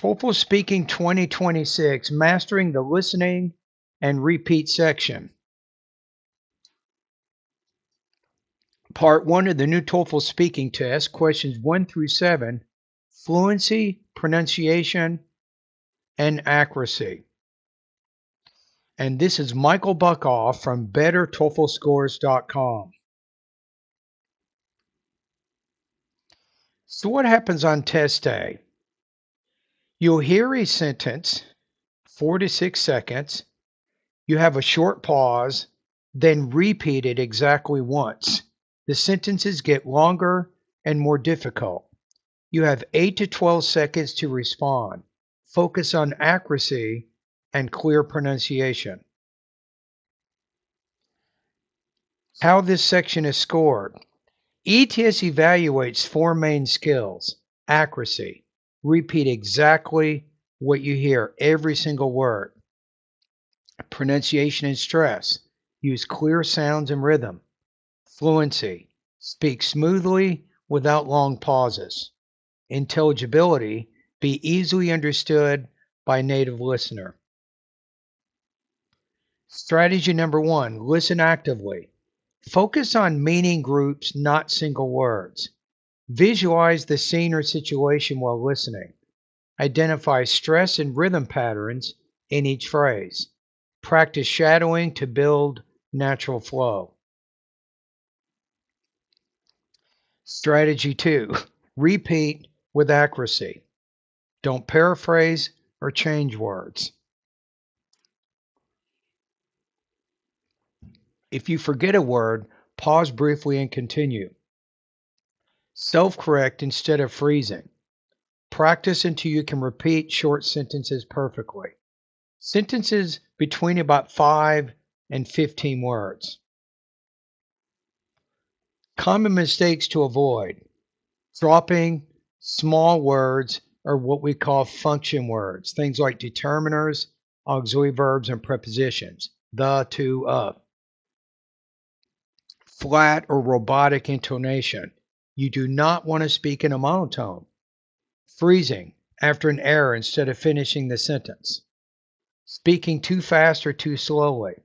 TOEFL Speaking 2026, Mastering the Listening and Repeat section. Part 1 of the new TOEFL Speaking Test, questions 1 through 7, fluency, pronunciation, and accuracy. And this is Michael Buckoff from BetterTOEFLScores.com. So what happens on test day? You'll hear a sentence, 4 to 6 seconds. You have a short pause, then repeat it exactly once. The sentences get longer and more difficult. You have 8 to 12 seconds to respond. Focus on accuracy and clear pronunciation. How this section is scored. ETS evaluates 4 main skills. Accuracy. Repeat exactly what you hear, every single word. Pronunciation and stress. Use clear sounds and rhythm. Fluency. Speak smoothly without long pauses. Intelligibility. Be easily understood by a native listener. Strategy number 1. Listen actively. Focus on meaning groups, not single words. Visualize the scene or situation while listening. Identify stress and rhythm patterns in each phrase. Practice shadowing to build natural flow. Strategy 2. Repeat with accuracy. Don't paraphrase or change words. If you forget a word, pause briefly and continue. Self-correct instead of freezing. Practice until you can repeat short sentences perfectly. Sentences between about 5 and 15 words. Common mistakes to avoid. Dropping small words or what we call function words. Things like determiners, auxiliary verbs, and prepositions. The, to, of. Flat or robotic intonation. You do not want to speak in a monotone. Freezing after an error instead of finishing the sentence. Speaking too fast or too slowly.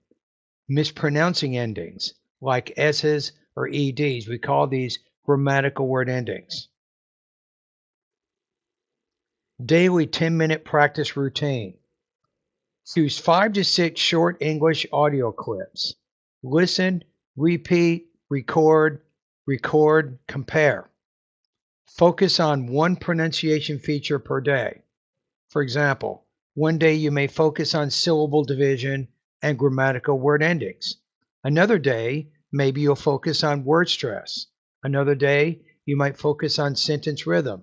Mispronouncing endings like S's or EDs. We call these grammatical word endings. Daily 10-minute practice routine. Choose 5 to 6 short English audio clips. Listen, repeat, record, compare. Focus on one pronunciation feature per day. For example, one day you may focus on syllable division and grammatical word endings. Another day, maybe you'll focus on word stress. Another day, you might focus on sentence rhythm.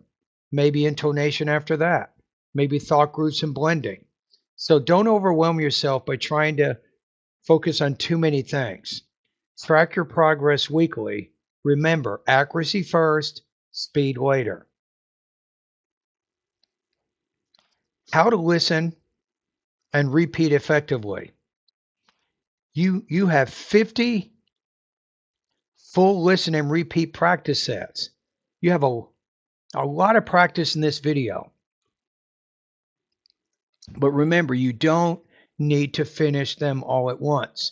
Maybe intonation after that. Maybe thought groups and blending. So don't overwhelm yourself by trying to focus on too many things. Track your progress weekly. Remember, accuracy first, speed later. How to listen and repeat effectively. You have 50 full listen and repeat practice sets. You have a lot of practice in this video. But remember, you don't need to finish them all at once.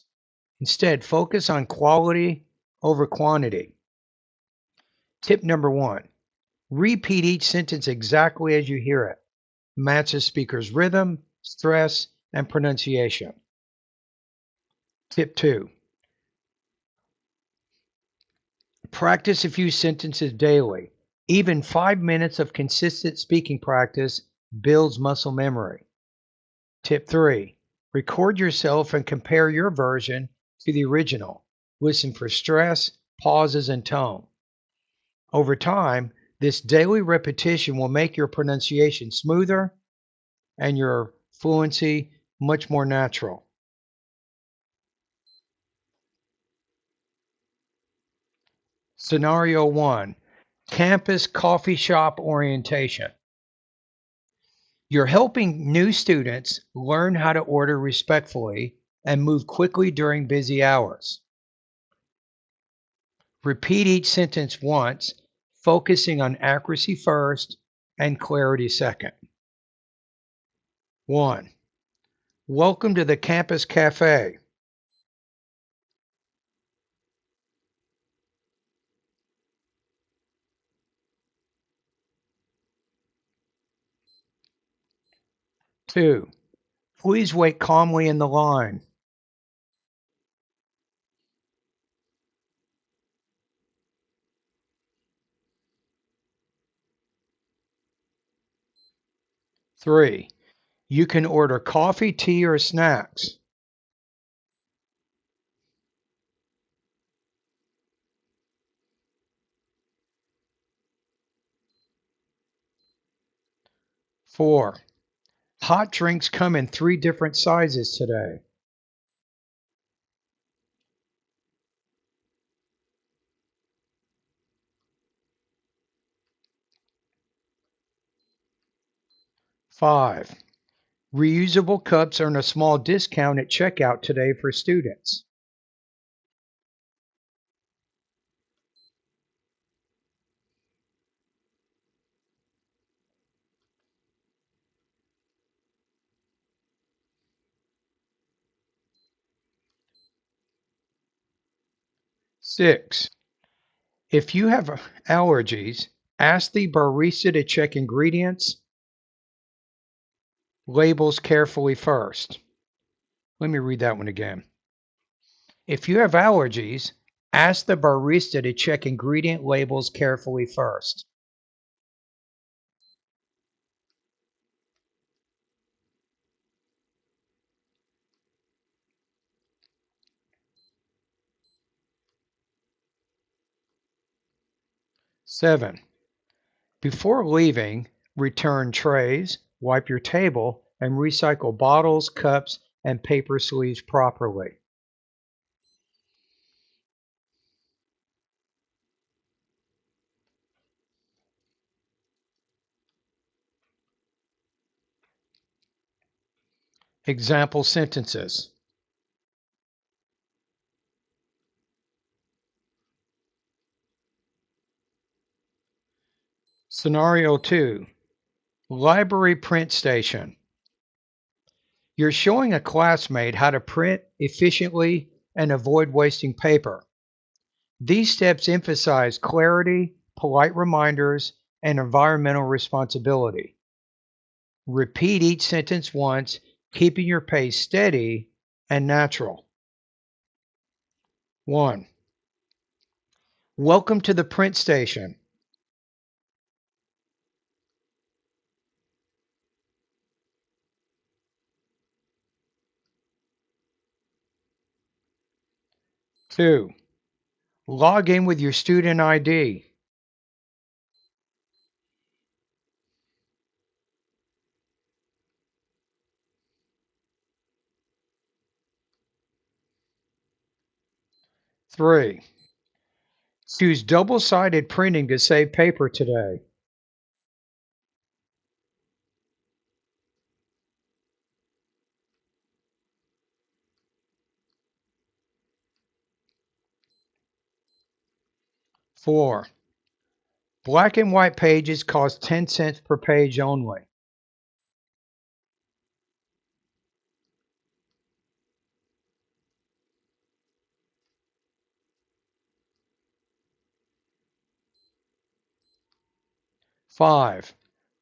Instead, focus on quality over quantity. Tip number 1. Repeat each sentence exactly as you hear it. Match the speaker's rhythm, stress, and pronunciation. Tip 2. Practice a few sentences daily. Even 5 minutes of consistent speaking practice builds muscle memory. Tip 3. Record yourself and compare your version to the original. Listen for stress, pauses, and tone. Over time, this daily repetition will make your pronunciation smoother and your fluency much more natural. Scenario 1. Campus coffee shop orientation. You're helping new students learn how to order respectfully and move quickly during busy hours. Repeat each sentence once, focusing on accuracy first and clarity second. 1. Welcome to the campus cafe. 2. Please wait calmly in the line. 3. You can order coffee, tea, or snacks. 4. Hot drinks come in 3 different sizes today. 5. Reusable cups earn a small discount at checkout today for students. 6. If you have allergies, ask the barista to check ingredients labels carefully first. Let me read that one again. If you have allergies, ask the barista to check ingredient labels carefully first. 7. Before leaving, return trays, wipe your table, and recycle bottles, cups, and paper sleeves properly. Example sentences. Scenario 2. Library print station. You're showing a classmate how to print efficiently and avoid wasting paper. These steps emphasize clarity, polite reminders, and environmental responsibility. Repeat each sentence once, keeping your pace steady and natural. 1. Welcome to the print station. 2. Log in with your student ID. 3. Use double-sided printing to save paper today. 4. Black and white pages cost 10 cents per page only. 5.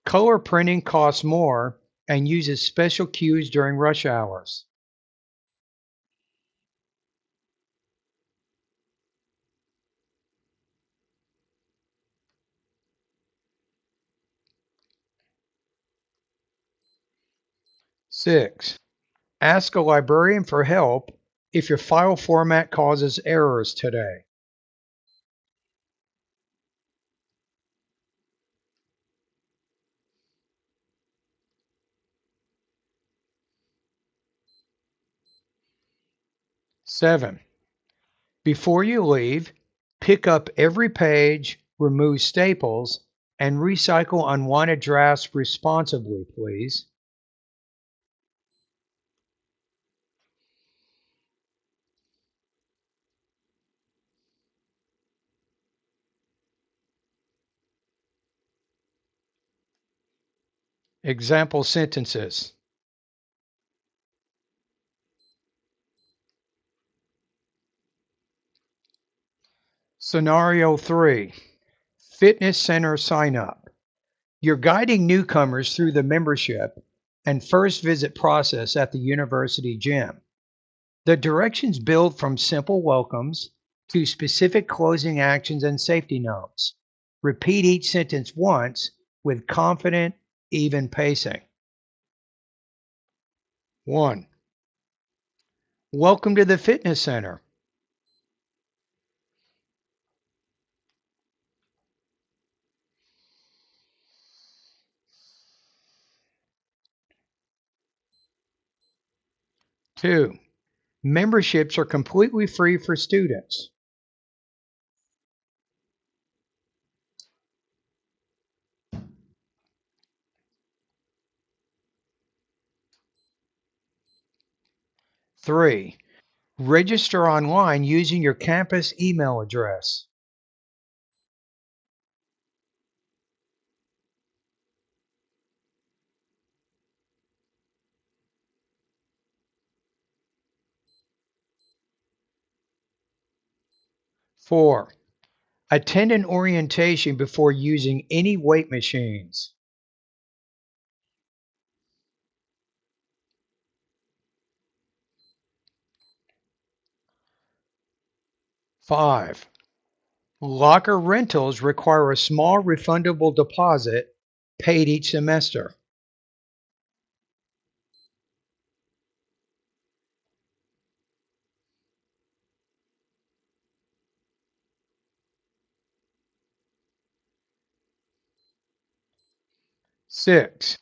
Color printing costs more and uses special cues during rush hours. 6. Ask a librarian for help if your file format causes errors today. 7. Before you leave, pick up every page, remove staples, and recycle unwanted drafts responsibly, please. Example sentences. Scenario 3. Fitness Center Sign Up. You're guiding newcomers through the membership and first visit process at the university gym. The directions build from simple welcomes to specific closing actions and safety notes. Repeat each sentence once with confident, even pacing. 1. Welcome to the fitness center. 2. Memberships are completely free for students. 3. Register online using your campus email address. 4. Attend an orientation before using any weight machines. 5. Locker rentals require a small refundable deposit paid each semester. 6.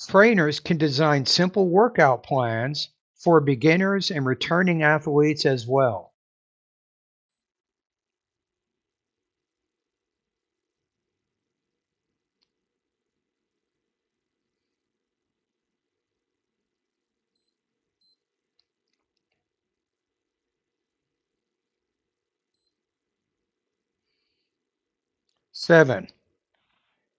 Trainers can design simple workout plans for beginners and returning athletes as well. 7.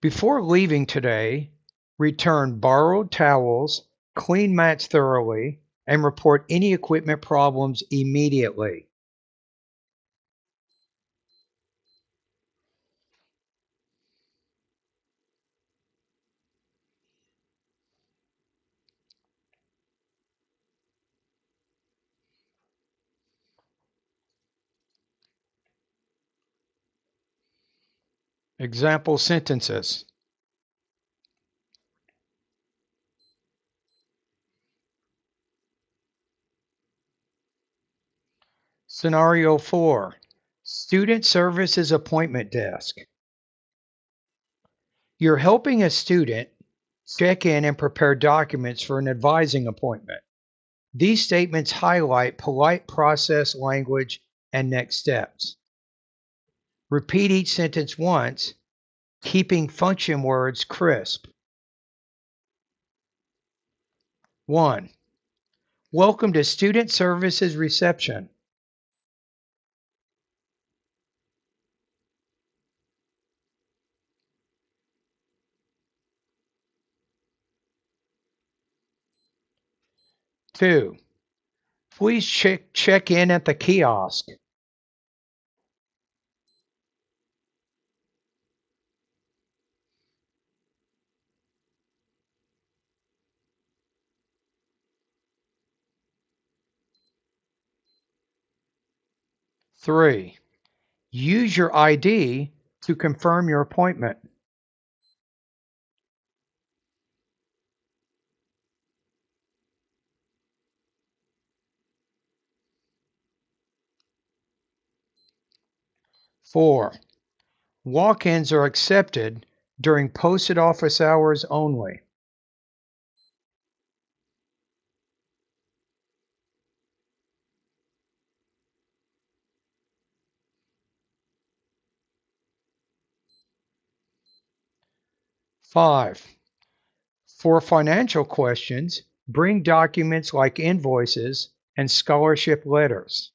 Before leaving today, return borrowed towels, clean mats thoroughly, and report any equipment problems immediately. 'Example sentences. Scenario 4. Student Services Appointment Desk. You're helping a student check in and prepare documents for an advising appointment. These statements highlight polite process language and next steps. Repeat each sentence once, keeping function words crisp. 1. Welcome to Student Services Reception. 2. Please check in at the kiosk. 3. Use your ID to confirm your appointment. 4. Walk-ins are accepted during posted office hours only. 5. For financial questions, bring documents like invoices and scholarship letters.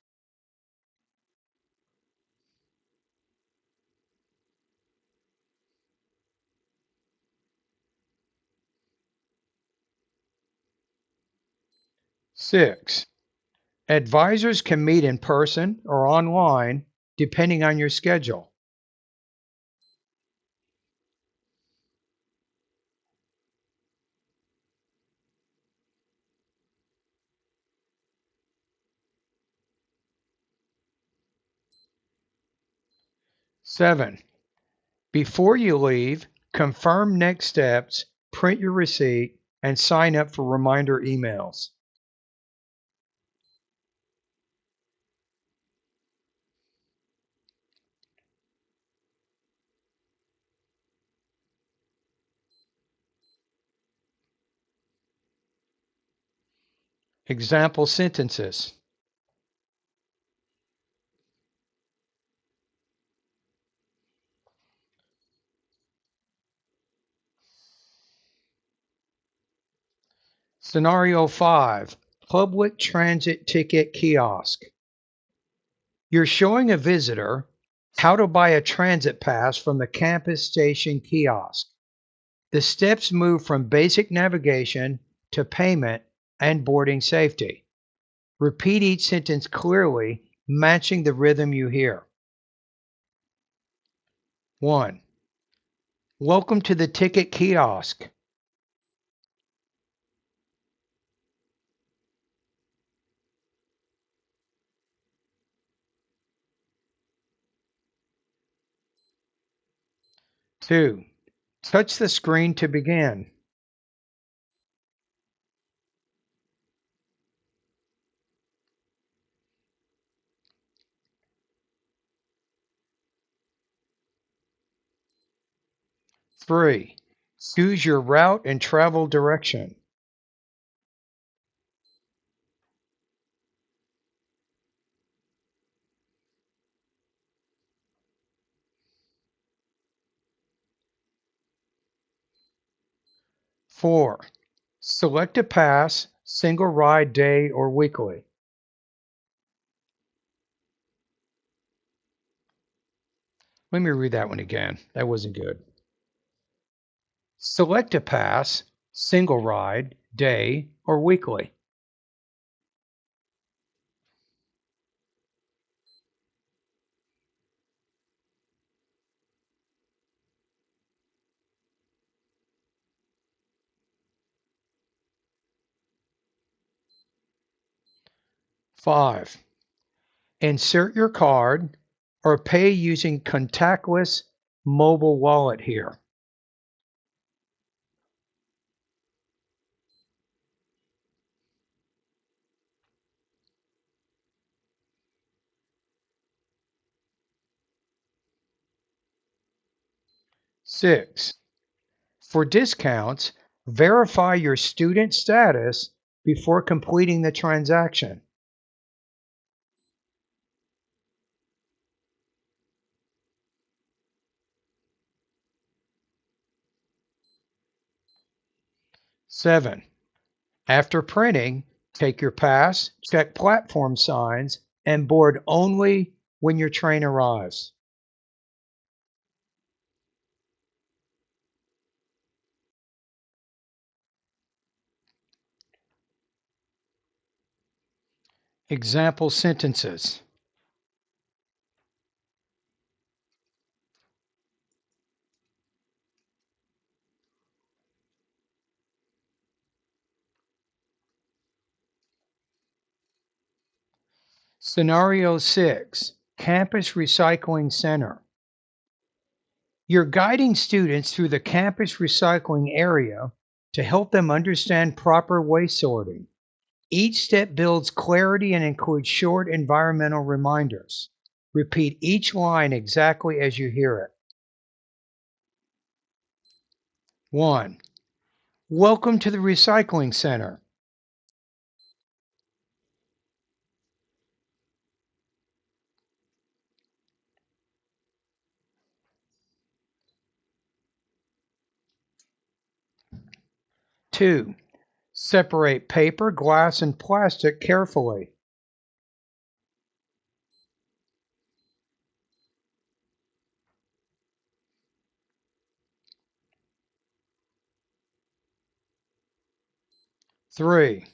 6. Advisors can meet in person or online depending on your schedule. 7. Before you leave, confirm next steps, print your receipt, and sign up for reminder emails. Example sentences. Scenario 5. Public transit ticket kiosk. You're showing a visitor how to buy a transit pass from the campus station kiosk. The steps move from basic navigation to payment and boarding safety. Repeat each sentence clearly, matching the rhythm you hear. 1. Welcome to the ticket kiosk. 2. Touch the screen to begin. 3. Choose your route and travel direction. 4. Select a pass, single ride day or weekly. Let me read that one again. That wasn't good. Select a pass, single ride, day, or weekly. 5. Insert your card or pay using contactless mobile wallet here. 6. For discounts, verify your student status before completing the transaction. 7. After printing, take your pass, check platform signs, and board only when your train arrives. Example sentences. Scenario 6. Campus Recycling Center. You're guiding students through the campus recycling area to help them understand proper waste sorting. Each step builds clarity and includes short environmental reminders. Repeat each line exactly as you hear it. 1. Welcome to the recycling center. 2. Separate paper, glass, and plastic carefully. 3.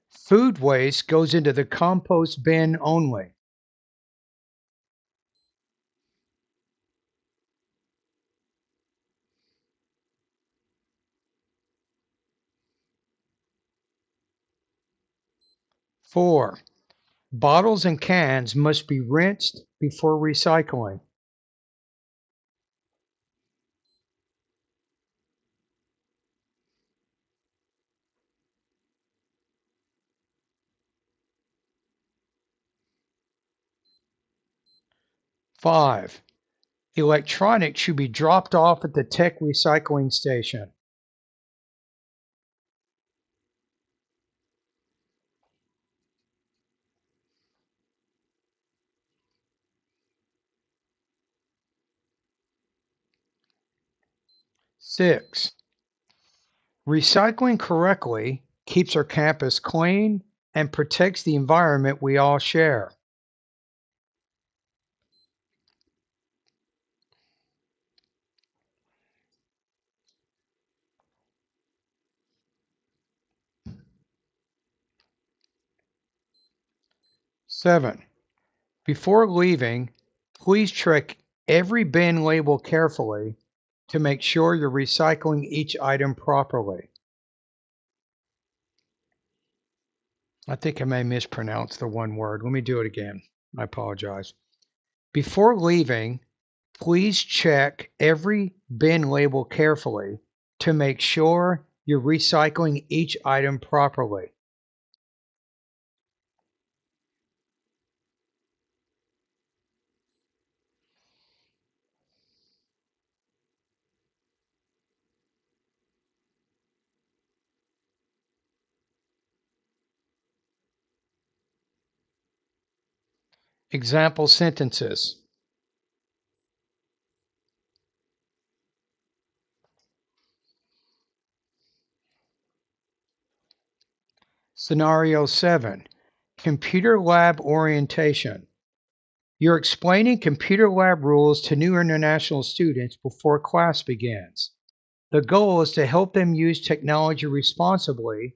Food waste goes into the compost bin only. 4. Bottles and cans must be rinsed before recycling. 5. Electronics should be dropped off at the tech recycling station. 6. Recycling correctly keeps our campus clean and protects the environment we all share. 7. Before leaving, please check every bin label carefully to make sure you're recycling each item properly. I think I may mispronounce the one word. Let me do it again. I apologize. Before leaving, please check every bin label carefully to make sure you're recycling each item properly. Example sentences. Scenario 7. Computer lab orientation. You're explaining computer lab rules to new international students before class begins. The goal is to help them use technology responsibly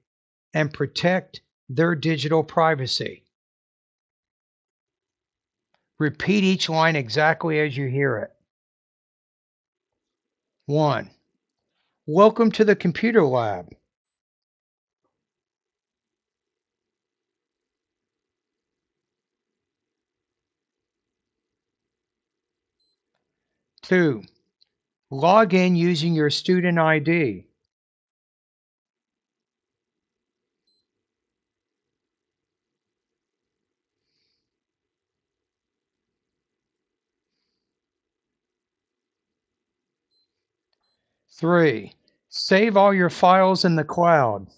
and protect their digital privacy. Repeat each line exactly as you hear it. 1. Welcome to the computer lab. 2. Log in using your student ID. 3. Save all your files in the cloud.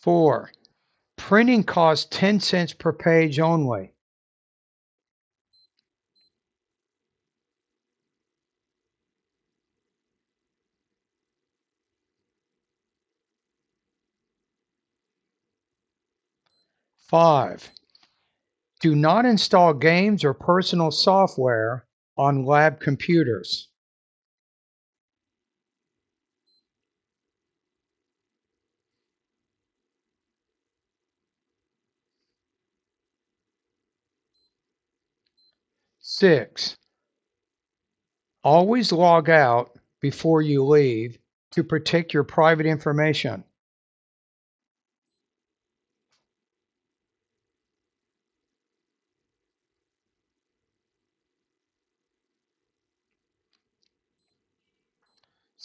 4. Printing costs 10 cents per page only. 5. Do not install games or personal software on lab computers. 6. Always log out before you leave to protect your private information.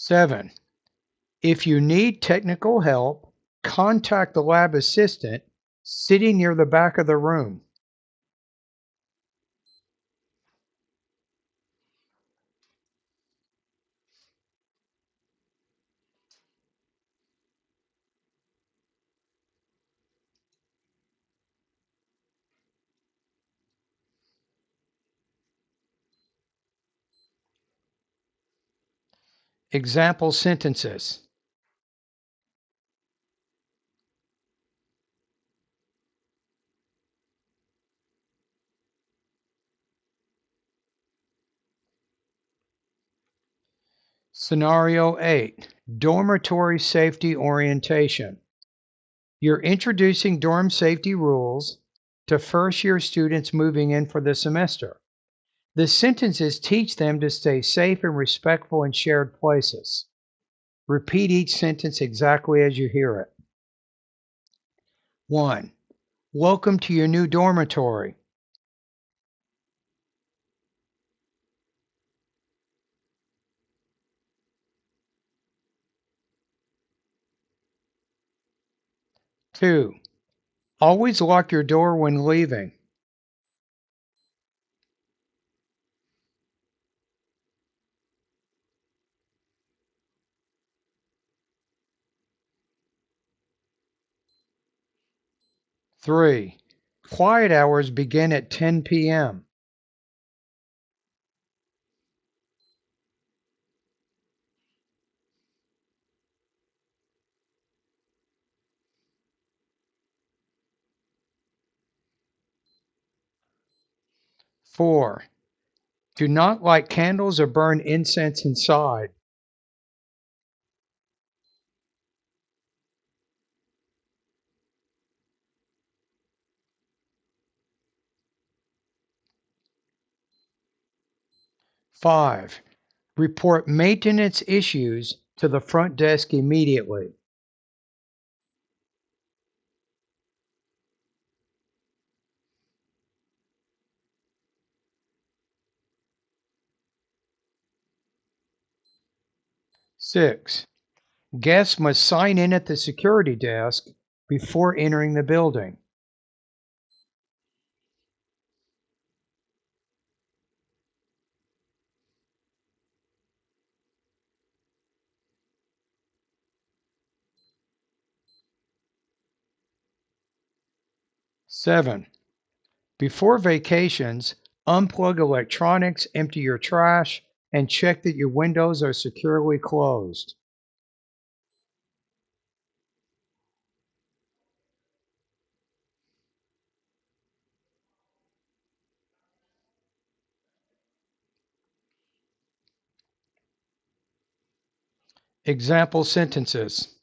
Seven, if you need technical help, contact the lab assistant sitting near the back of the room. Example sentences. Scenario 8, dormitory safety orientation. You're introducing dorm safety rules to first-year students moving in for the semester. The sentences teach them to stay safe and respectful in shared places. Repeat each sentence exactly as you hear it. 1. Welcome to your new dormitory. 2. Always lock your door when leaving. 3. Quiet hours begin at 10 p.m. 4. Do not light candles or burn incense inside. 5. Report maintenance issues to the front desk immediately. 6. Guests must sign in at the security desk before entering the building. 7. Before vacations, unplug electronics, empty your trash, and check that your windows are securely closed. Example sentences.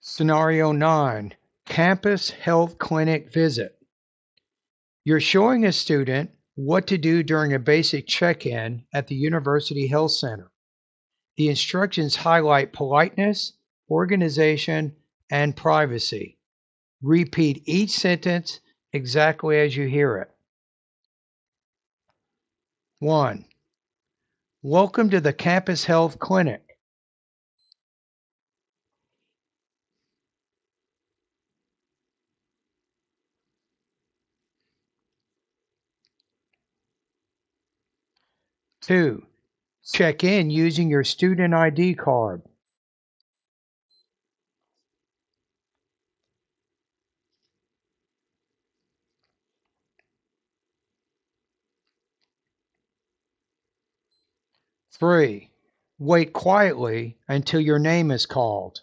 Scenario 9. Campus Health Clinic Visit. You're showing a student what to do during a basic check-in at the University Health Center. The instructions highlight politeness, organization, and privacy. Repeat each sentence exactly as you hear it. 1. Welcome to the Campus Health Clinic. 2. Check in using your student ID card. 3. Wait quietly until your name is called.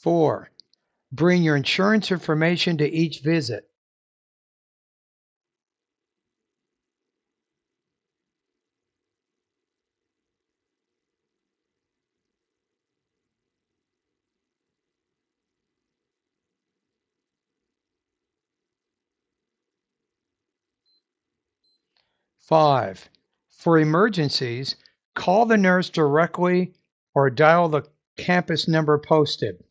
4. Bring your insurance information to each visit. 5. For emergencies, call the nurse directly or dial the campus number posted.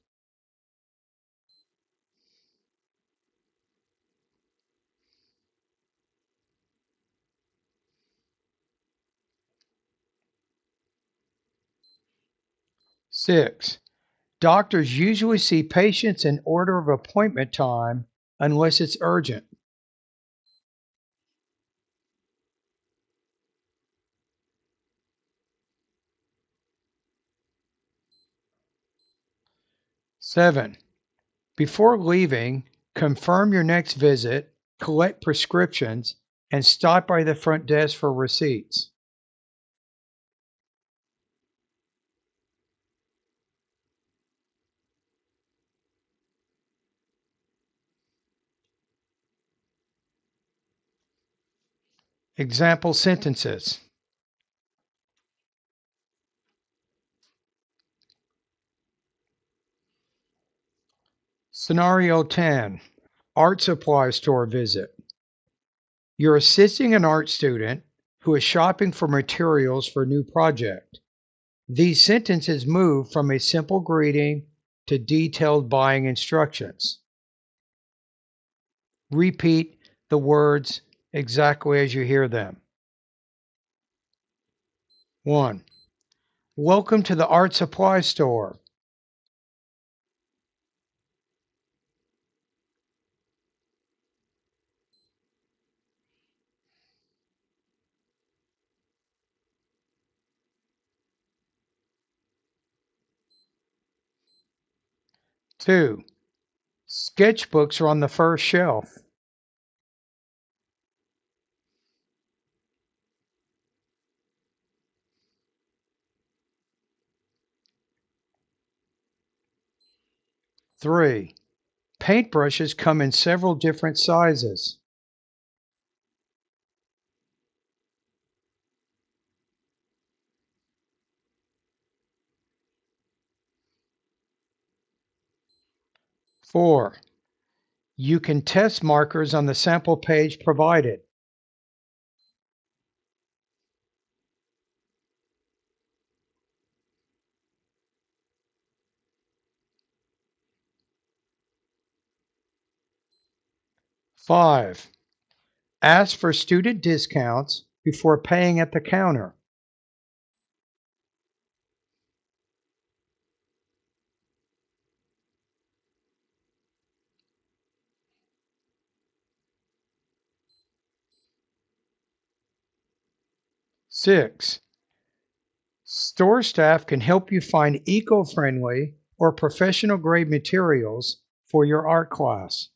6. Doctors usually see patients in order of appointment time unless it's urgent. 7. Before leaving, confirm your next visit, collect prescriptions, and stop by the front desk for receipts. Example sentences. Scenario 10. Art supply store visit. You're assisting an art student who is shopping for materials for a new project. These sentences move from a simple greeting to detailed buying instructions. Repeat the words exactly as you hear them. 1. Welcome to the art supply store. 2. Sketchbooks are on the first shelf. 3. Paintbrushes come in several different sizes. 4. You can test markers on the sample page provided. 5. Ask for student discounts before paying at the counter. 6. Store staff can help you find eco-friendly or professional-grade materials for your art class.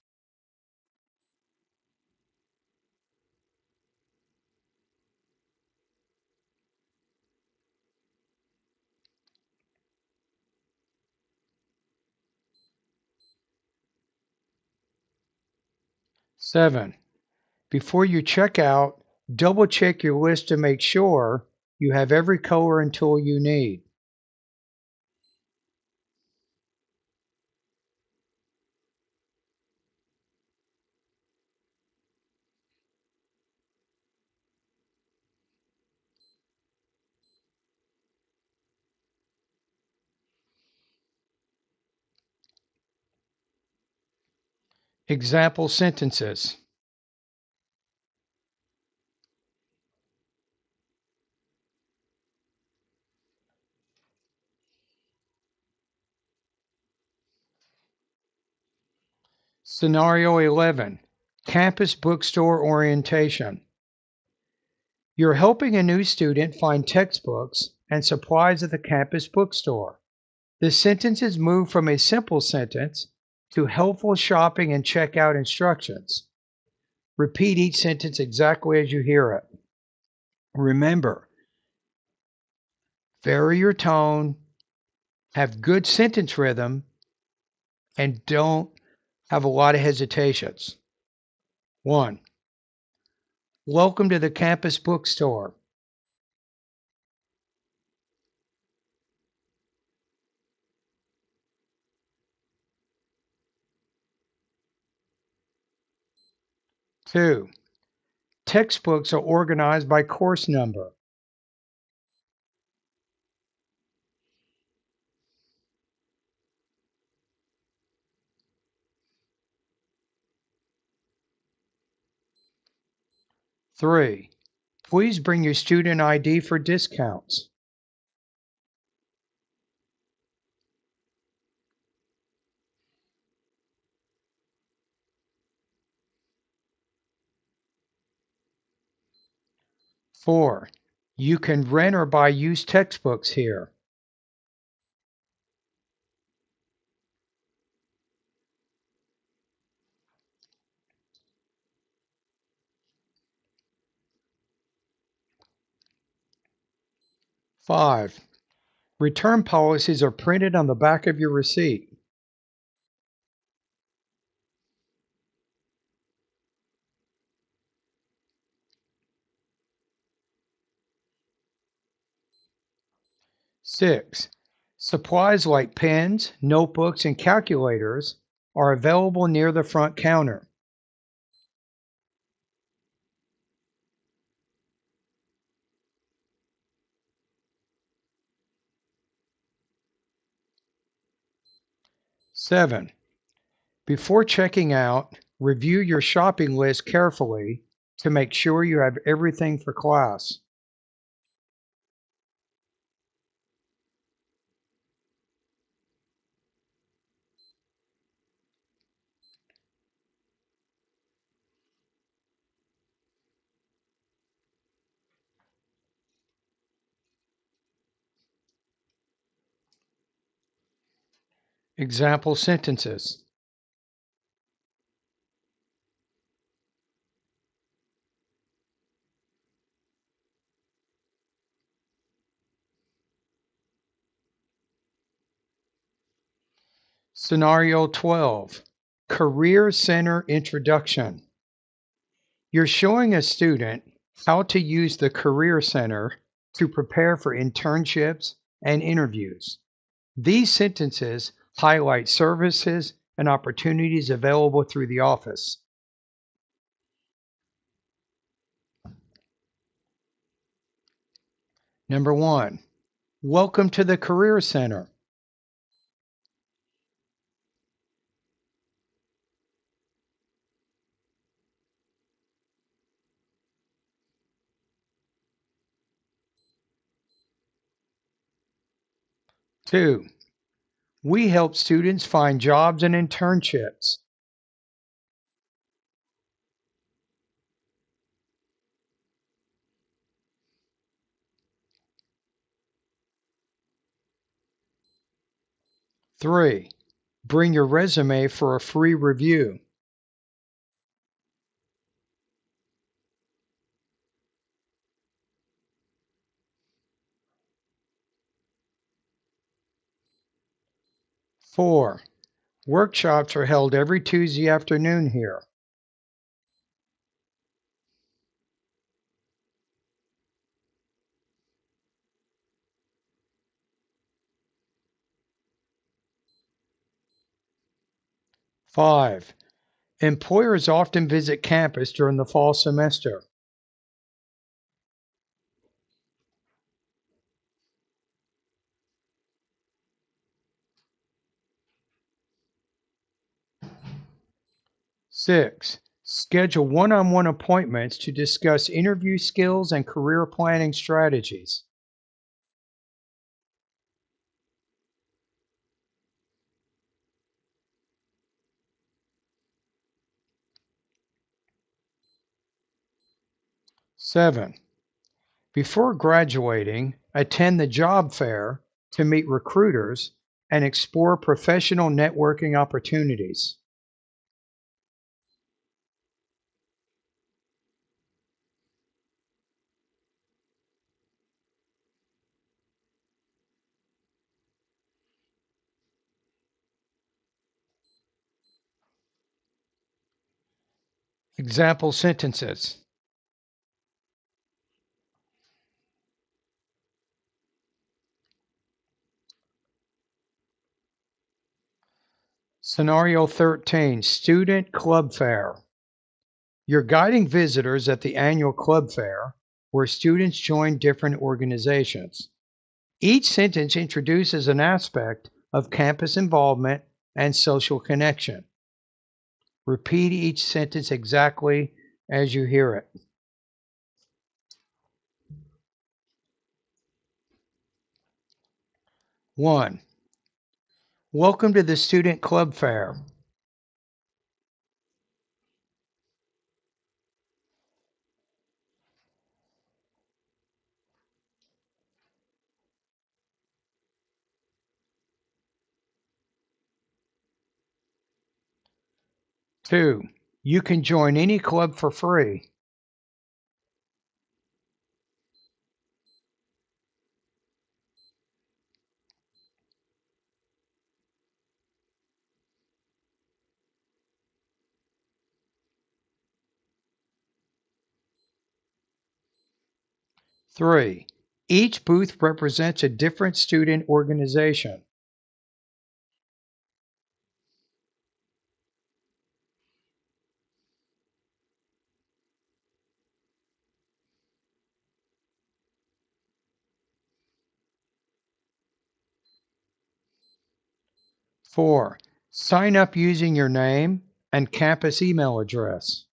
Seven, before you check out, double check your list to make sure you have every color and tool you need. Example sentences. Scenario 11. Campus bookstore orientation. You're helping a new student find textbooks and supplies at the campus bookstore. The sentences move from a simple sentence to helpful shopping and checkout instructions. Repeat each sentence exactly as you hear it. Remember, vary your tone, have good sentence rhythm, and don't have a lot of hesitations. 1. Welcome to the campus bookstore. 2. Textbooks are organized by course number. 3. Please bring your student ID for discounts. 4. You can rent or buy used textbooks here. 5. Return policies are printed on the back of your receipt. 6. Supplies like pens, notebooks, and calculators are available near the front counter. 7. Before checking out, review your shopping list carefully to make sure you have everything for class. Example sentences. Scenario 12. Career Center Introduction. You're showing a student how to use the Career Center to prepare for internships and interviews. These sentences highlight services and opportunities available through the office. Number 1. Welcome to the Career Center. Two, we help students find jobs and internships. Three, bring your resume for a free review. Four, workshops are held every Tuesday afternoon here. Five, employers often visit campus during the fall semester. Six, schedule one-on-one appointments to discuss interview skills and career planning strategies. Seven, before graduating, attend the job fair to meet recruiters and explore professional networking opportunities. Example sentences. Scenario 13, Student Club Fair. You're guiding visitors at the annual club fair where students join different organizations. Each sentence introduces an aspect of campus involvement and social connection. Repeat each sentence exactly as you hear it. 1. Welcome to the Student Club Fair. 2. You can join any club for free. 3. Each booth represents a different student organization. 4. Sign up using your name and campus email address.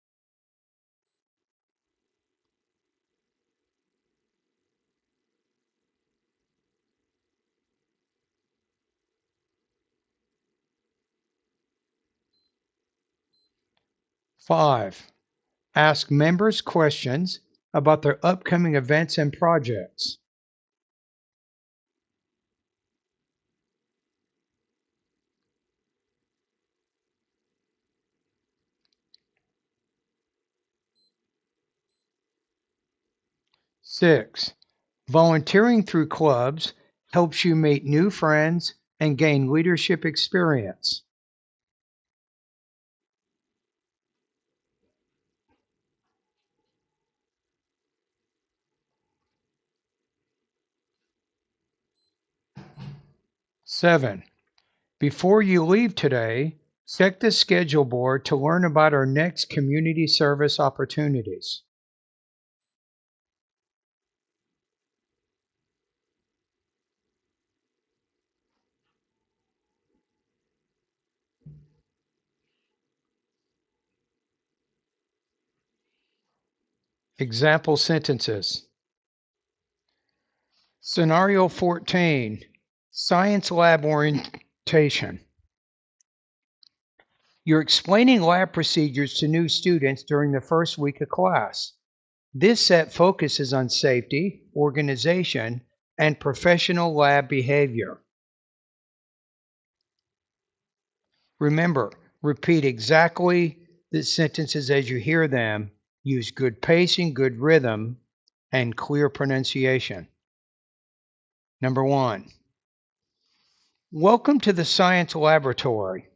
5. Ask members questions about their upcoming events and projects. 6. Volunteering through clubs helps you meet new friends and gain leadership experience. 7. Before you leave today, check the schedule board to learn about our next community service opportunities. Example sentences. Scenario 14, Science Lab Orientation. You're explaining lab procedures to new students during the first week of class. This set focuses on safety, organization, and professional lab behavior. Remember, repeat exactly the sentences as you hear them. Use good pacing, good rhythm, and clear pronunciation. Number 1. Welcome to the science laboratory.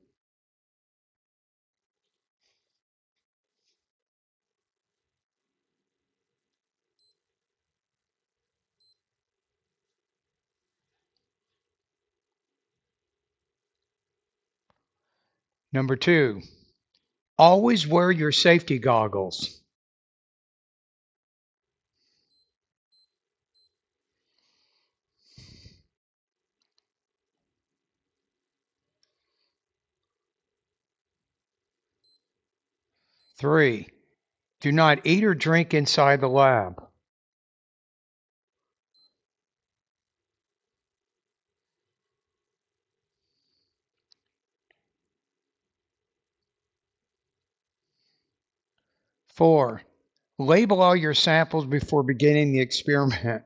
Number 2. Always wear your safety goggles. Three, do not eat or drink inside the lab. 4, label all your samples before beginning the experiment.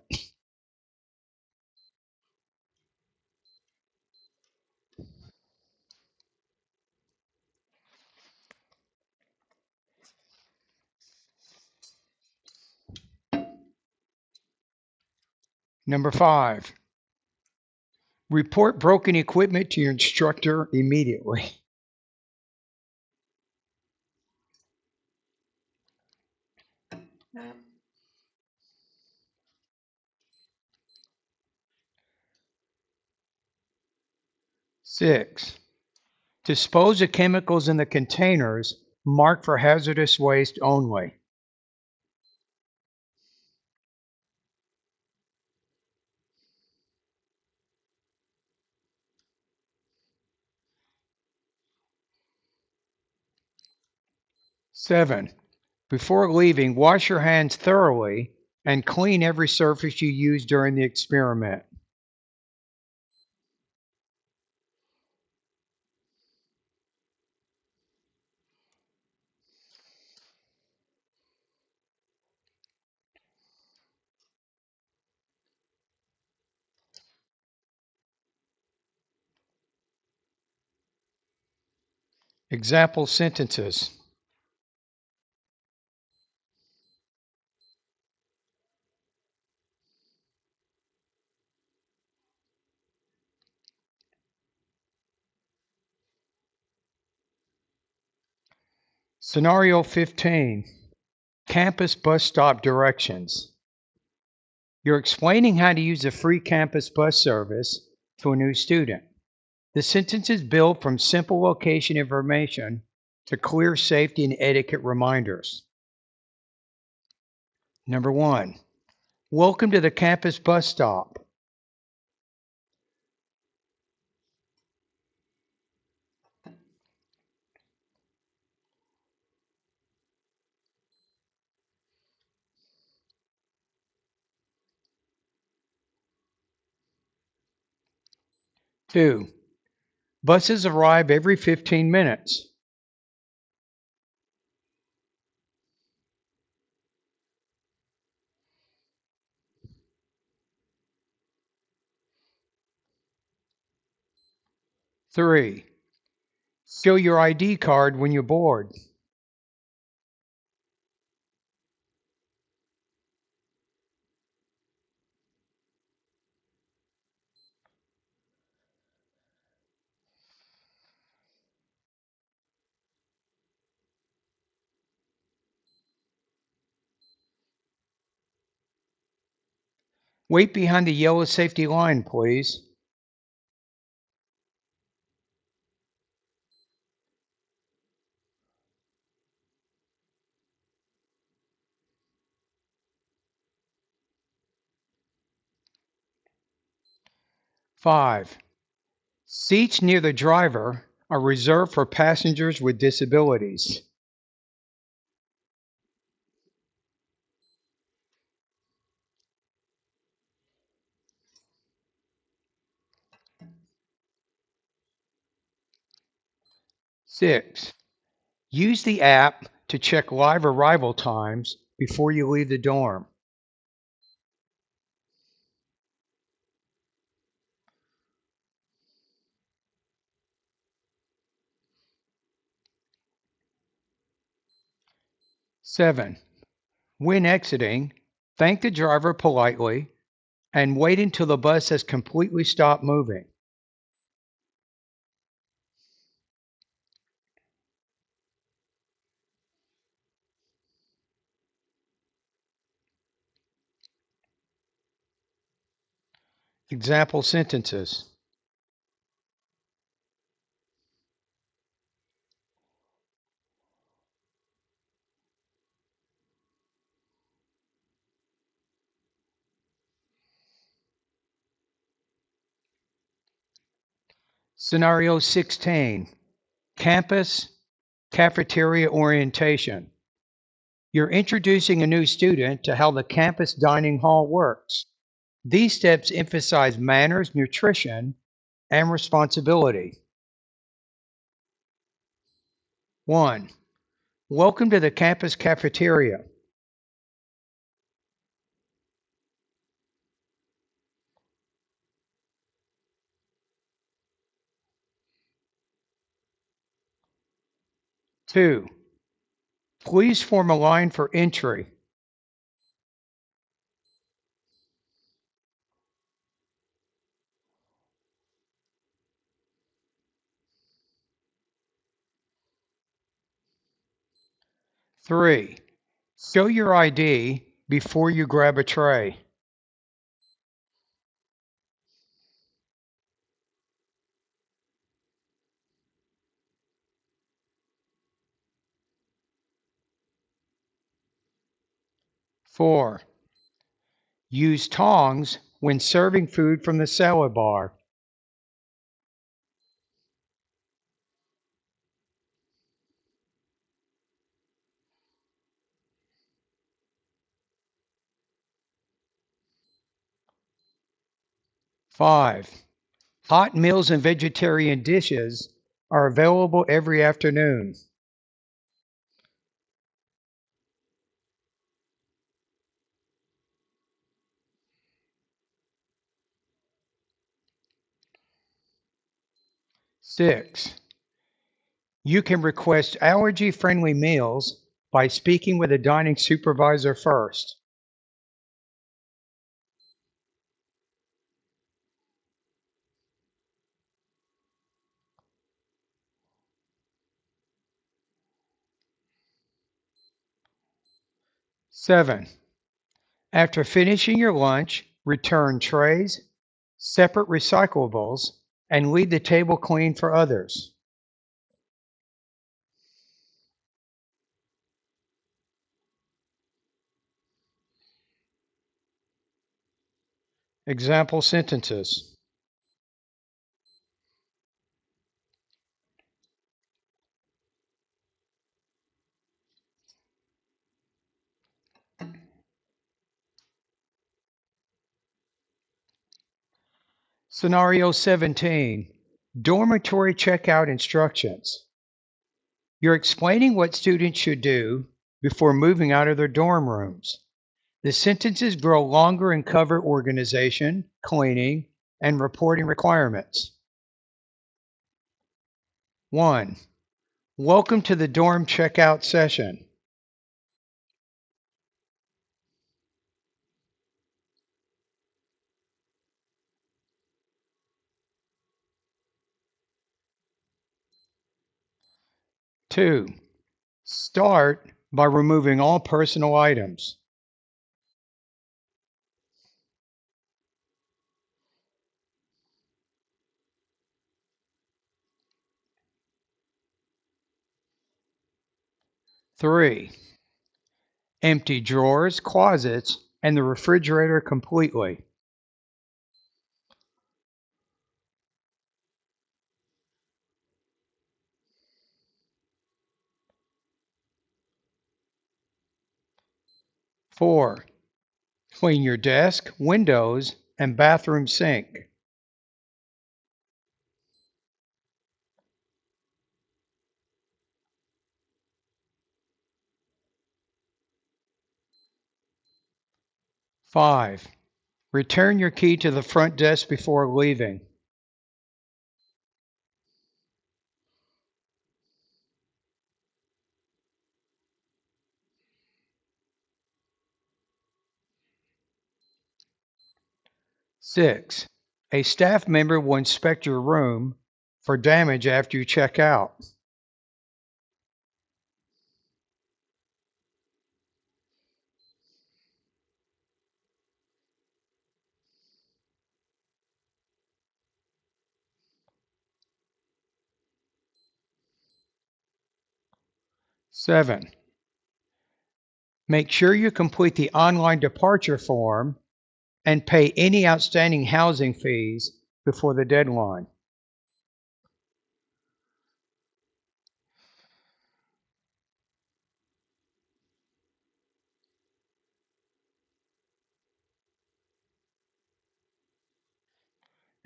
5, report broken equipment to your instructor immediately. 6, dispose of chemicals in the containers marked for hazardous waste only. 7, before leaving, wash your hands thoroughly and clean every surface you use during the experiment. Example sentences. Scenario 15, campus bus stop directions. You're explaining how to use a free campus bus service to a new student. The sentences build from simple location information to clear safety and etiquette reminders. Number 1, welcome to the campus bus stop. 2, buses arrive every 15 minutes. 3, show your ID card when you're bored. 'Wait behind the yellow safety line, please.' 5, seats near the driver are reserved for passengers with disabilities. 6, use the app to check live arrival times before you leave the dorm. 7, when exiting, thank the driver politely and wait until the bus has completely stopped moving. 'Example sentences. Scenario 16, campus cafeteria orientation. You're introducing a new student to how the campus dining hall works. These steps emphasize manners, nutrition, and responsibility. 1, welcome to the campus cafeteria. 2, please form a line for entry. 3, show your ID before you grab a tray. 4, use tongs when serving food from the salad bar. 5, hot meals and vegetarian dishes are available every afternoon. 6, you can request allergy-friendly meals by speaking with a dining supervisor first. 7, After finishing your lunch, return trays, separate recyclables, and leave the table clean for others. Example sentences. Scenario 17. Dormitory checkout instructions. You're explaining what students should do before moving out of their dorm rooms. The sentences grow longer and cover organization, cleaning, and reporting requirements. 1. Welcome to the dorm checkout session. 2. Start by removing all personal items. 3. Empty drawers, closets, and the refrigerator completely. 4. Clean your desk, windows, and bathroom sink. 5. Return your key to the front desk before leaving. 6. A staff member will inspect your room for damage after you check out. 7. Make sure you complete the online departure form and pay any outstanding housing fees before the deadline.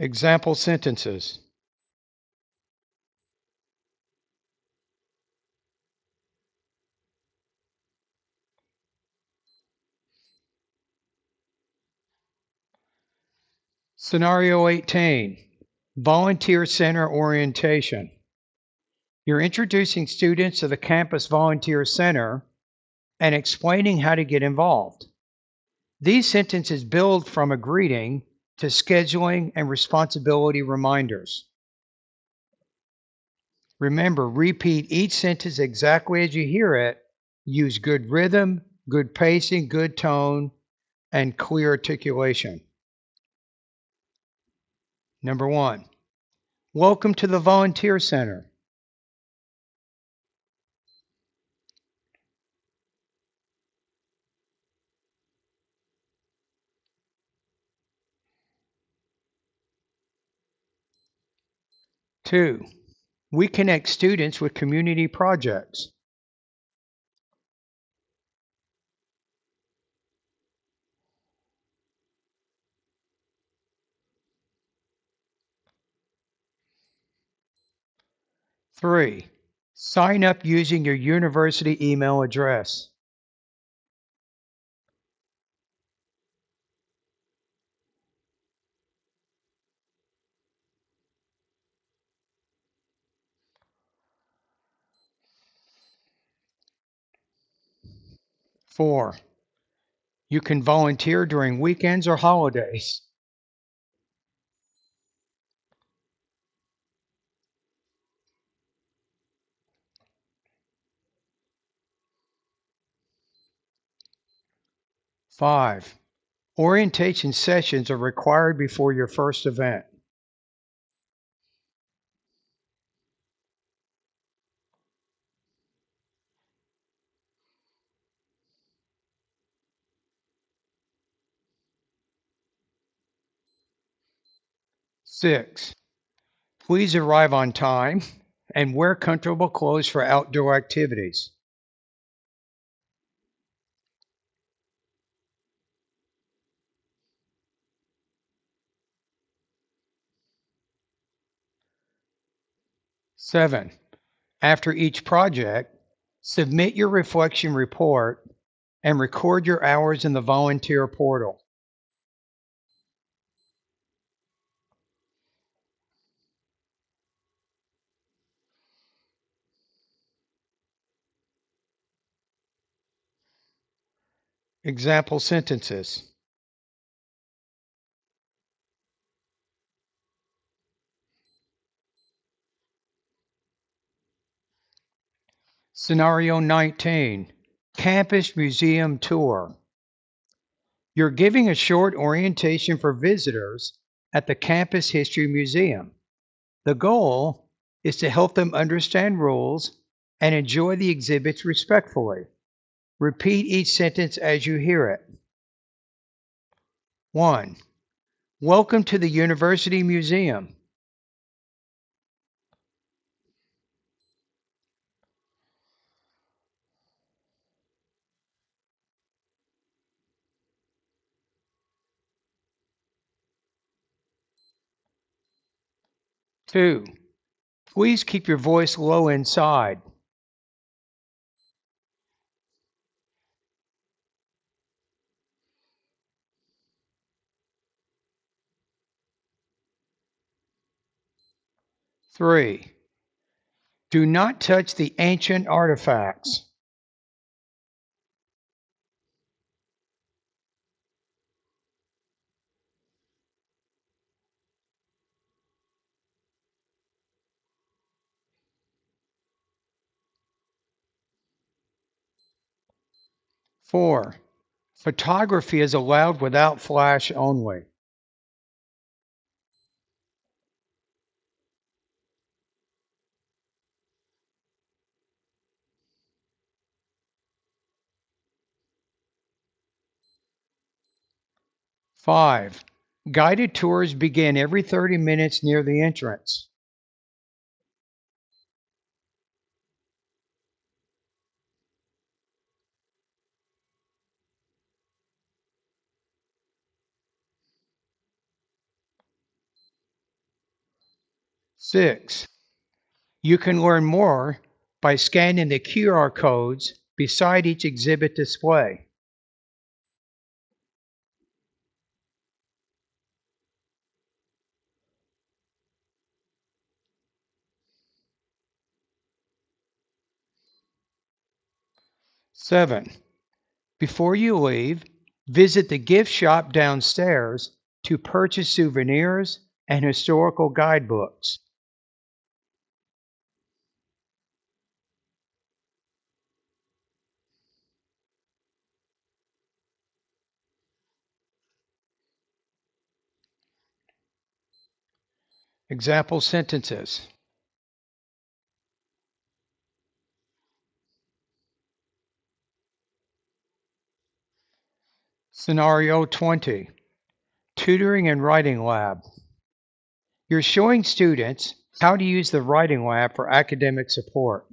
Example sentences. Scenario 18. Volunteer Center Orientation. You're introducing students to the Campus Volunteer Center and explaining how to get involved. These sentences build from a greeting to scheduling and responsibility reminders. Remember, repeat each sentence exactly as you hear it. Use good rhythm, good pacing, good tone, and clear articulation. Number 1. Welcome to the Volunteer Center. 2. We connect students with community projects. 3. Sign up using your university email address. 4. You can volunteer during weekends or holidays. 5. Orientation sessions are required before your first event. 6. Please arrive on time and wear comfortable clothes for outdoor activities. 7. After each project, submit your reflection report and record your hours in the volunteer portal. 'Example sentences. Scenario 19. Campus Museum Tour. You're giving a short orientation for visitors at the Campus History Museum. The goal is to help them understand rules and enjoy the exhibits respectfully. Repeat each sentence as you hear it. 1. Welcome to the University Museum. 2. Please keep your voice low inside. 3. Do not touch the ancient artifacts. 4. Photography is allowed without flash only. 5. Guided tours begin every 30 minutes near the entrance. 6. You can learn more by scanning the QR codes beside each exhibit display. 7. Before you leave, visit the gift shop downstairs to purchase souvenirs and historical guidebooks. 'Example sentences. Scenario 20. Tutoring and Writing Lab. You're showing students how to use the Writing Lab for academic support.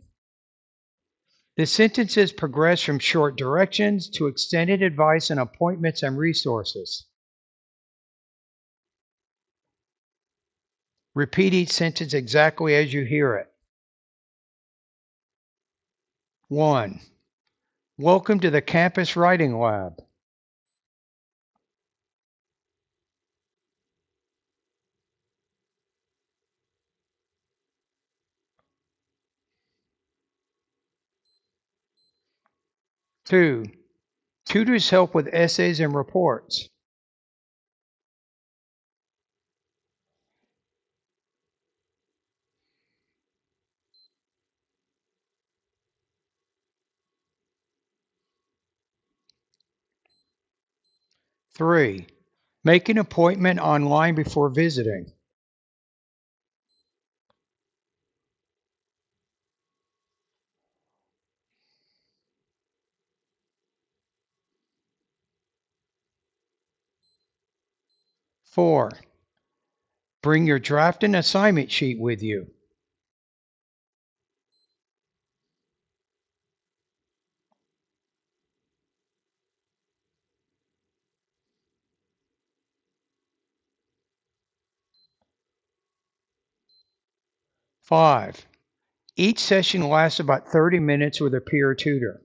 The sentences progress from short directions to extended advice and appointments and resources. Repeat each sentence exactly as you hear it. 1. Welcome to the Campus Writing Lab. 2. Tutors help with essays and reports. 3. Make an appointment online before visiting. 4. Bring your draft and assignment sheet with you. 5. Each session lasts about 30 minutes with a peer tutor.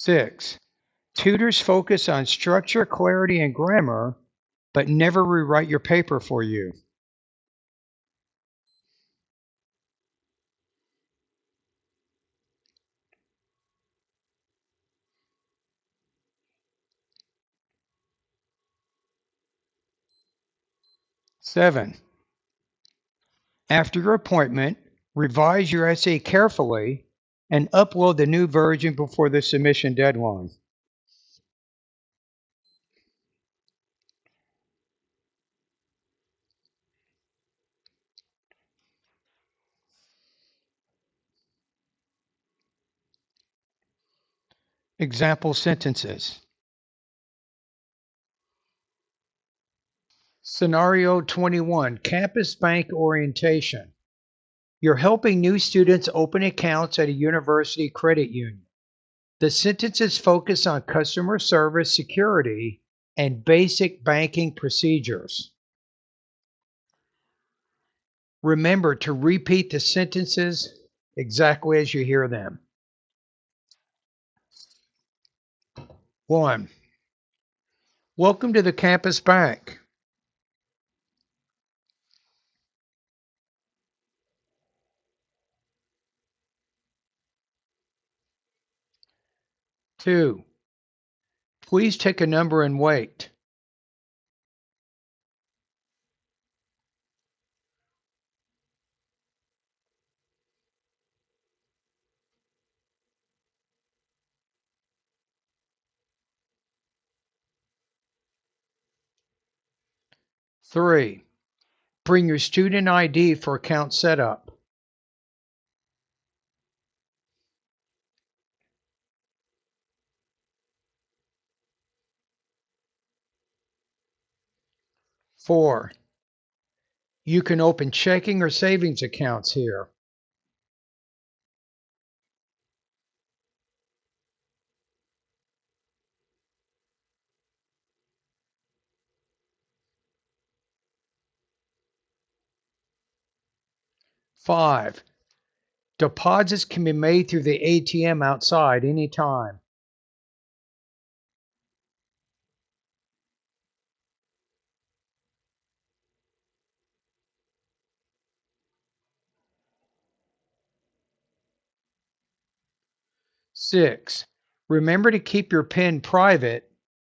6. Tutors focus on structure, clarity, and grammar, but never rewrite your paper for you. 7. After your appointment, revise your essay carefully and upload the new version before the submission deadline. Example sentences. Scenario 21, Campus Bank Orientation. You're helping new students open accounts at a university credit union. The sentences focus on customer service, security, and basic banking procedures. Remember to repeat the sentences exactly as you hear them. 1. Welcome to the campus bank. 2. Please take a number and wait. 3. Bring your student ID for account setup. 4. You can open checking or savings accounts here. 5. Deposits can be made through the ATM outside anytime. 6. Remember to keep your pen private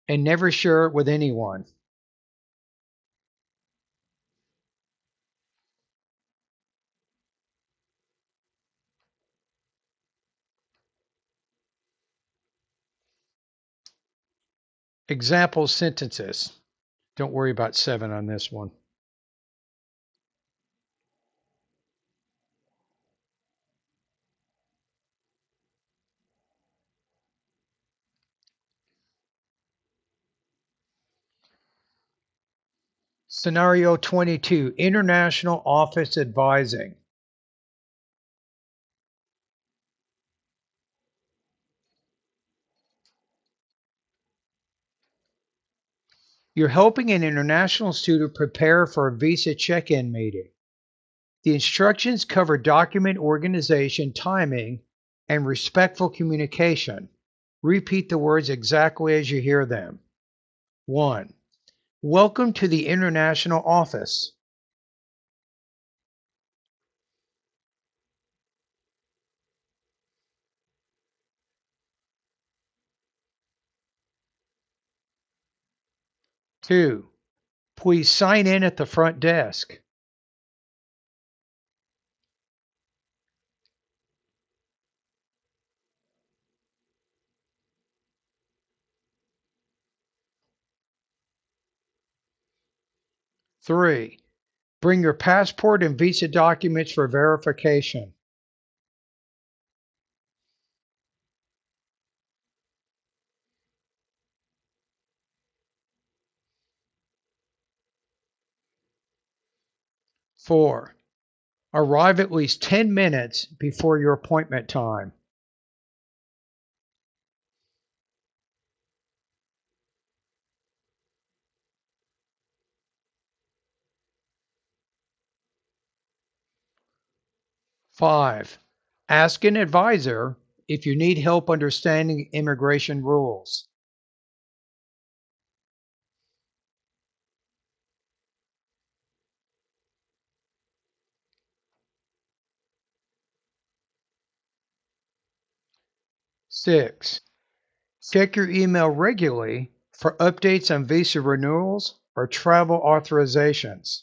and never share it with anyone. Example sentences. Don't worry about 7 on this one. Scenario 22, International Office Advising. You're helping an international student prepare for a visa check-in meeting. The instructions cover document organization, timing, and respectful communication. Repeat the words exactly as you hear them. 1. Welcome to the international office. 2. Please sign in at the front desk. 3. Bring your passport and visa documents for verification. 4. Arrive at least 10 minutes before your appointment time. 5. Ask an advisor if you need help understanding immigration rules. 6. Check your email regularly for updates on visa renewals or travel authorizations.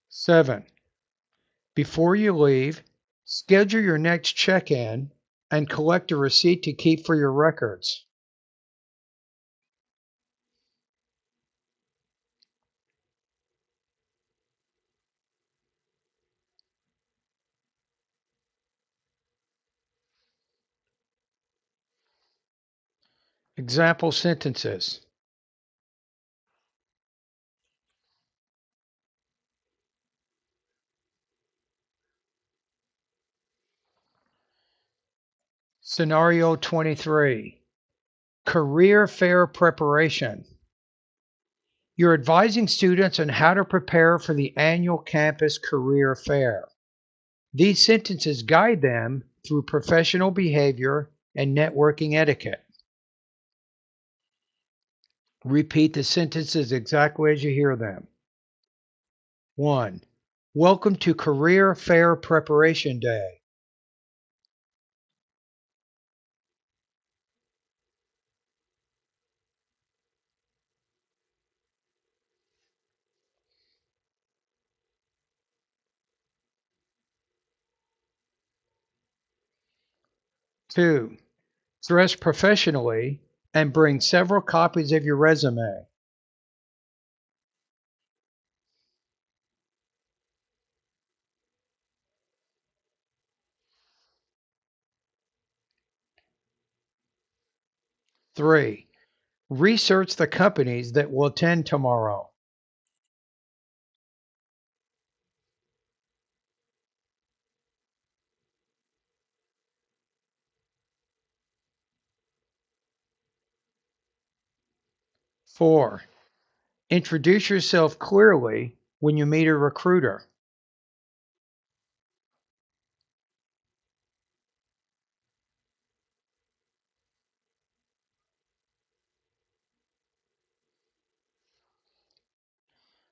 7. Before you leave, schedule your next check-in and collect a receipt to keep for your records. 'Example sentences. Scenario 23. Career fair preparation. You're advising students on how to prepare for the annual campus career fair. These sentences guide them through professional behavior and networking etiquette. Repeat the sentences exactly as you hear them. 1. Welcome to Career Fair Preparation Day. 2. Dress professionally and bring several copies of your resume. 3. Research the companies that will attend tomorrow. 4. Introduce yourself clearly when you meet a recruiter.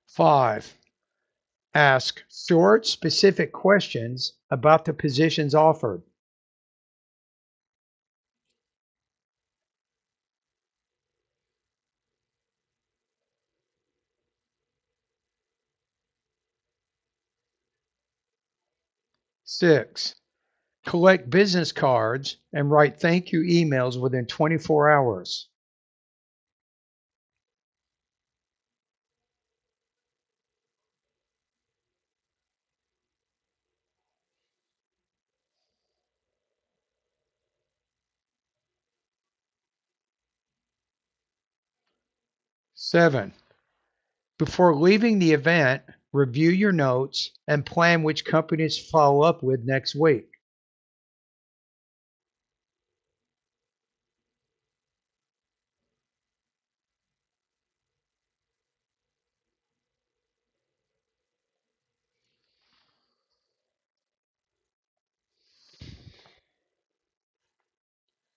5. Ask short, specific questions about the positions offered. 6. Collect business cards and write thank you emails within 24 hours. 7. Before leaving the event, review your notes and plan which companies to follow up with next week.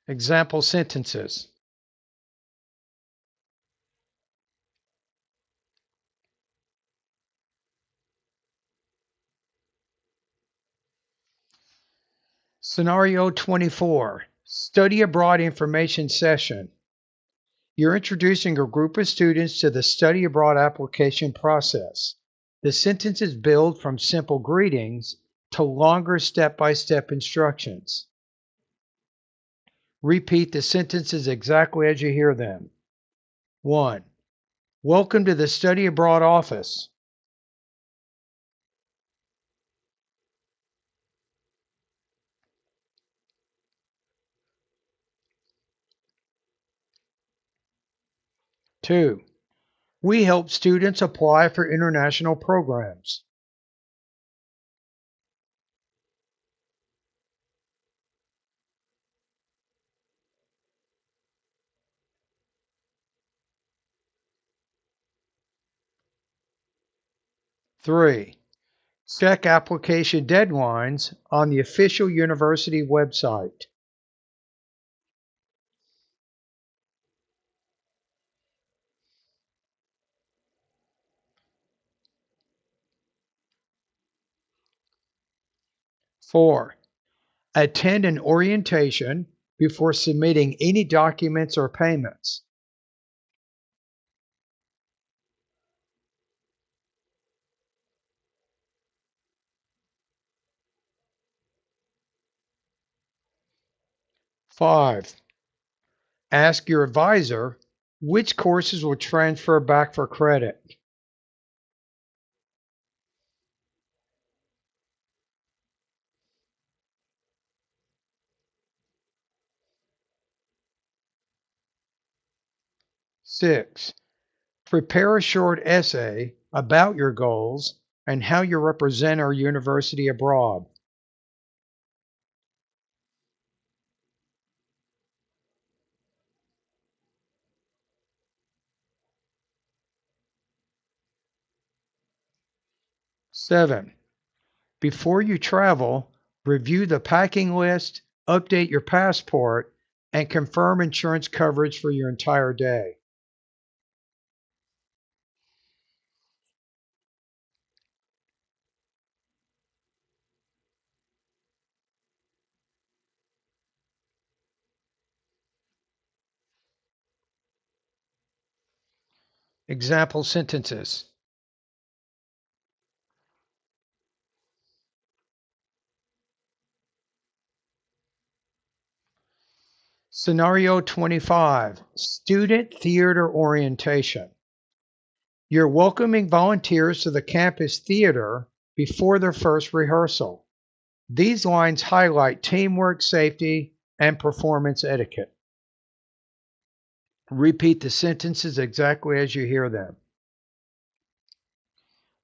Example sentences. Scenario 24, Study Abroad Information Session. You're introducing a group of students to the study abroad application process. The sentences build from simple greetings to longer step-by-step instructions. Repeat the sentences exactly as you hear them. 1. Welcome to the study abroad office. 2. We help students apply for international programs. 3. Check application deadlines on the official university website. 4. Attend an orientation before submitting any documents or payments. 5. Ask your advisor which courses will transfer back for credit. 6. Prepare a short essay about your goals and how you represent our university abroad. Seven, before you travel, review the packing list, update your passport, and confirm insurance coverage for your entire day. Example sentences. Scenario 25, Student Theater Orientation. You're welcoming volunteers to the campus theater before their first rehearsal. These lines highlight teamwork, safety, and performance etiquette. Repeat the sentences exactly as you hear them.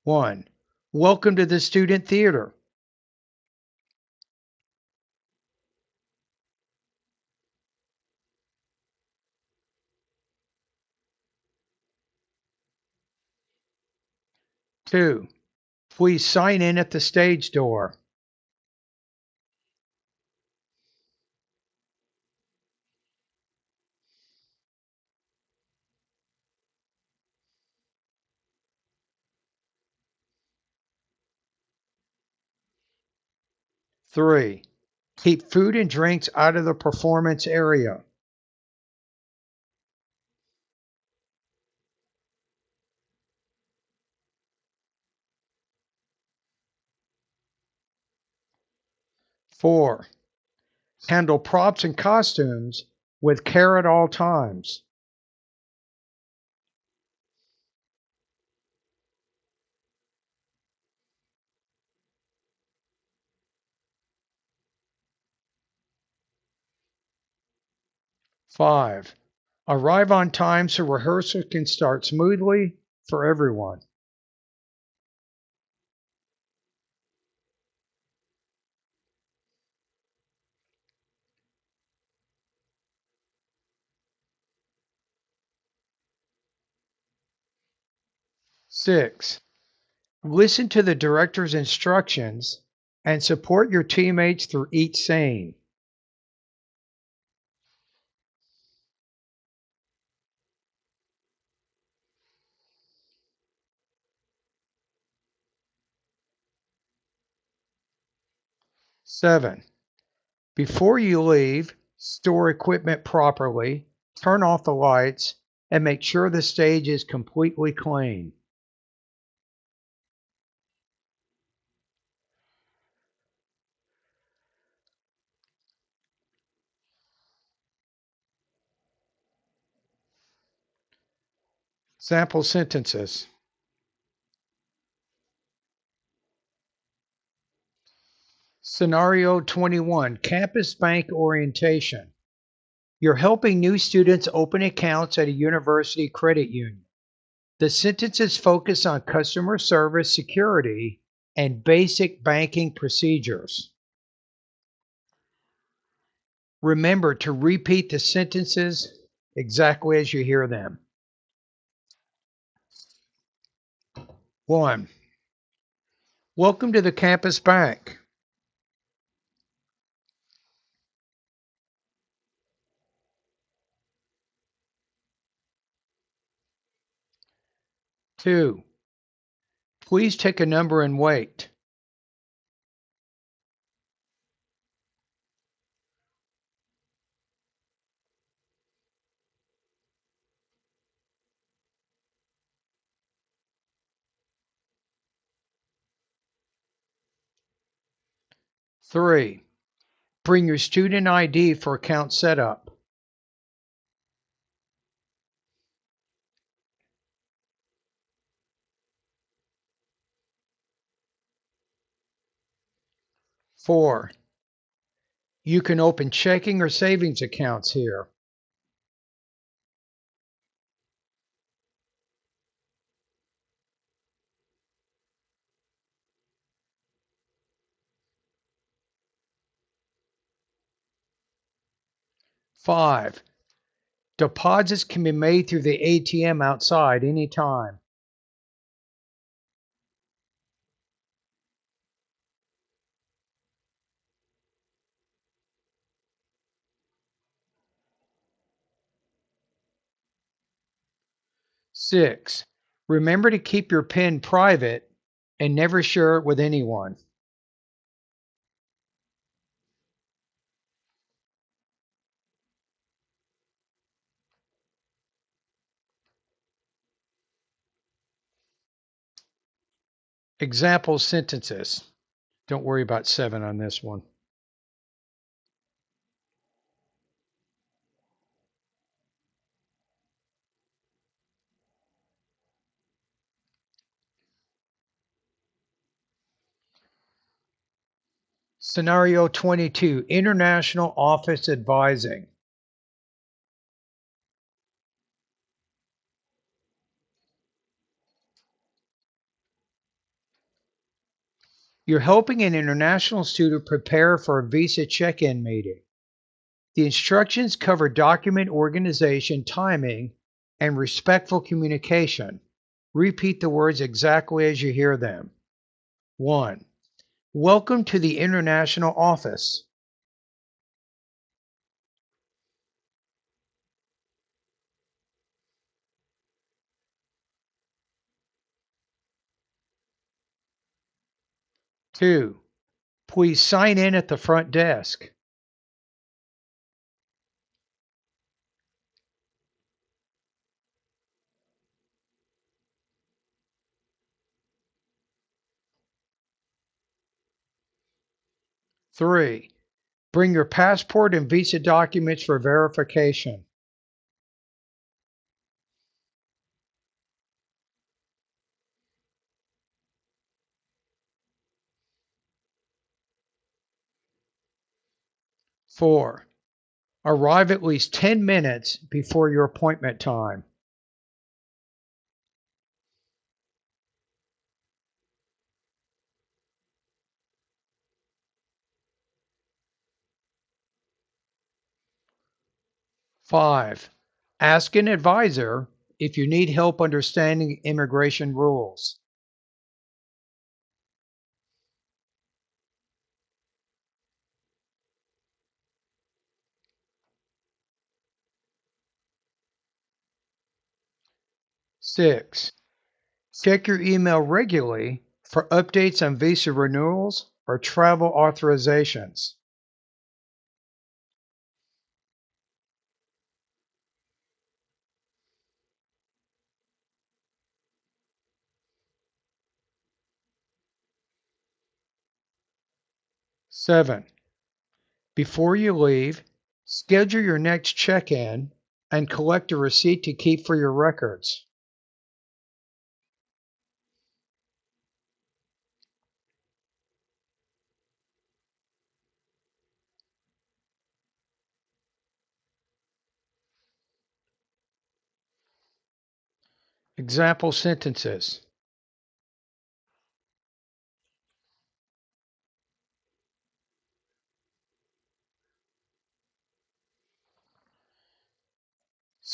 1. Welcome to the student theater. 2. Please sign in at the stage door. 3. Keep food and drinks out of the performance area. 4. Handle props and costumes with care at all times. 5. Arrive on time so rehearsal can start smoothly for everyone. 6. Listen to the director's instructions and support your teammates through each scene. 7. Before you leave, store equipment properly, turn off the lights, and make sure the stage is completely clean. Sample sentences. Scenario 21, Campus Bank Orientation. You're helping new students open accounts at a university credit union. The sentences focus on customer service, security, and basic banking procedures. Remember to repeat the sentences exactly as you hear them. 1. Welcome to the campus bank. 2. Please take a number and wait. 3. Bring your student ID for account setup. 4. You can open checking or savings accounts here. 5. Deposits can be made through the ATM outside anytime. 6. Remember to keep your PIN private and never share it with anyone. Example sentences. Don't worry about 7 on this one. Scenario 22, International Office Advising. You're helping an international student prepare for a visa check-in meeting. The instructions cover document organization, timing, and respectful communication. Repeat the words exactly as you hear them. 1. Welcome to the international office. 2. Please sign in at the front desk. 3. Bring your passport and visa documents for verification. 4. Arrive at least 10 minutes before your appointment time. 5. Ask an advisor if you need help understanding immigration rules. Six, check your email regularly for updates on visa renewals or travel authorizations. 7. Before you leave, schedule your next check-in and collect a receipt to keep for your records. Example sentences.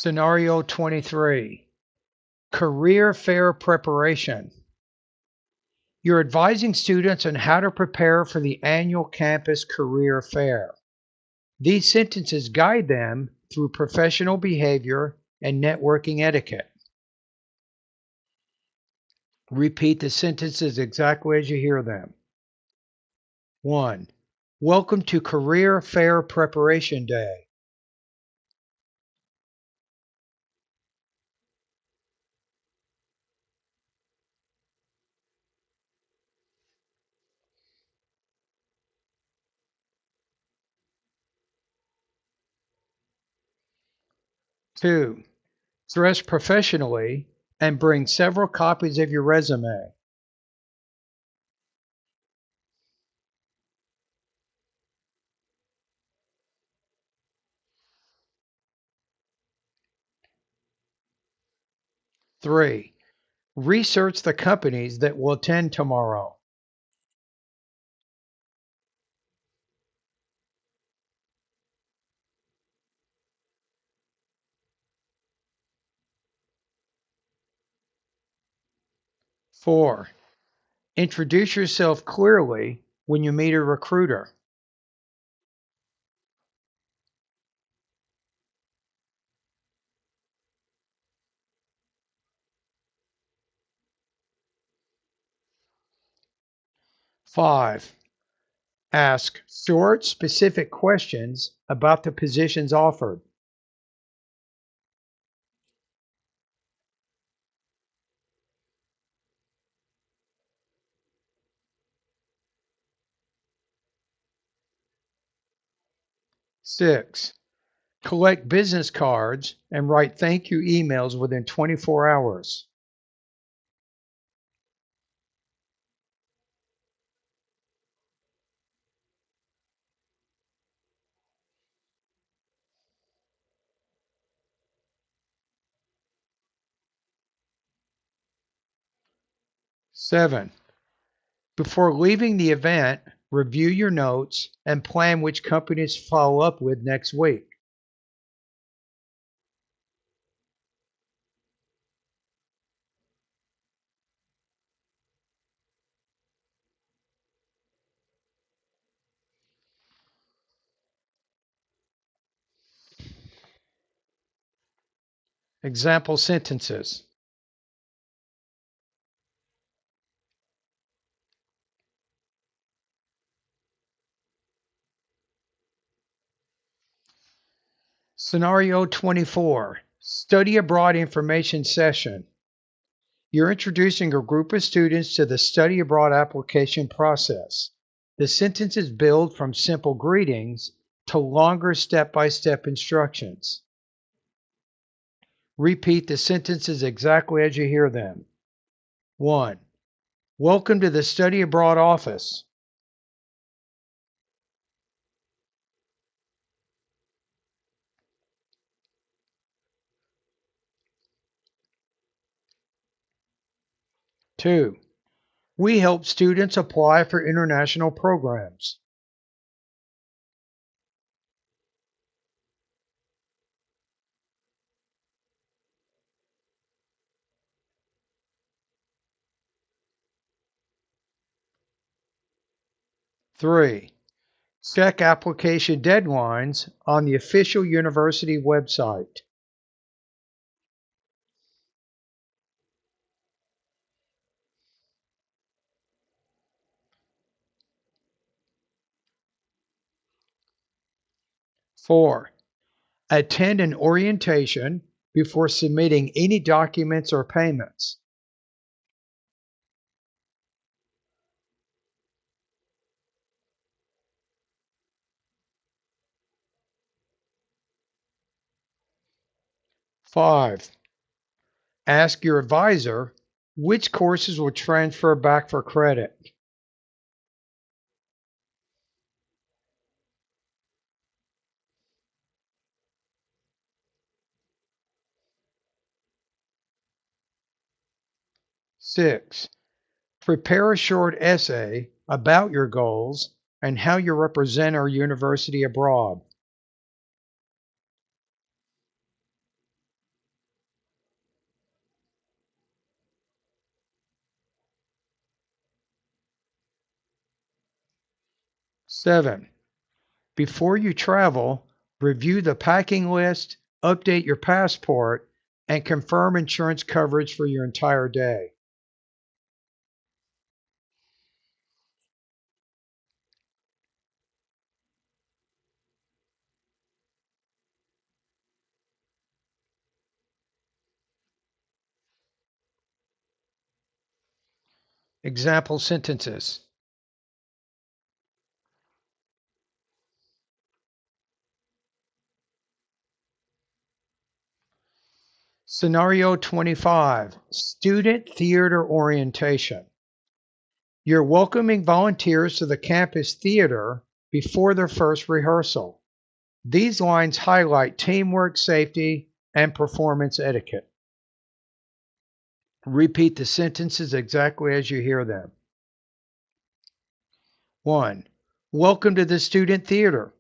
Scenario 23. Career fair preparation. You're advising students on how to prepare for the annual campus career fair. These sentences guide them through professional behavior and networking etiquette. Repeat the sentences exactly as you hear them. 1. Welcome to Career Fair Preparation Day. 2. Dress professionally and bring several copies of your resume. 3. Research the companies that will attend tomorrow. 4. Introduce yourself clearly when you meet a recruiter. 5. Ask short, specific questions about the positions offered. 6. Collect business cards and write thank you emails within 24 hours. 7. Before leaving the event, review your notes and plan which companies to follow up with next week. Example sentences. Scenario 24. Study abroad information session. You're introducing a group of students to the study abroad application process. The sentences build from simple greetings to longer step-by-step instructions. Repeat the sentences exactly as you hear them. 1. Welcome to the study abroad office. 2. We help students apply for international programs. 3. Check application deadlines on the official university website. 4. Attend an orientation before submitting any documents or payments. 5. Ask your advisor which courses will transfer back for credit. 6. Prepare a short essay about your goals and how you represent our university abroad. Seven, before you travel, review the packing list, update your passport, and confirm insurance coverage for your entire day. Example sentences. Scenario 25, Student Theater Orientation. You're welcoming volunteers to the campus theater before their first rehearsal. These lines highlight teamwork, safety, and performance etiquette. Repeat the sentences exactly as you hear them. 1. Welcome to the student theater.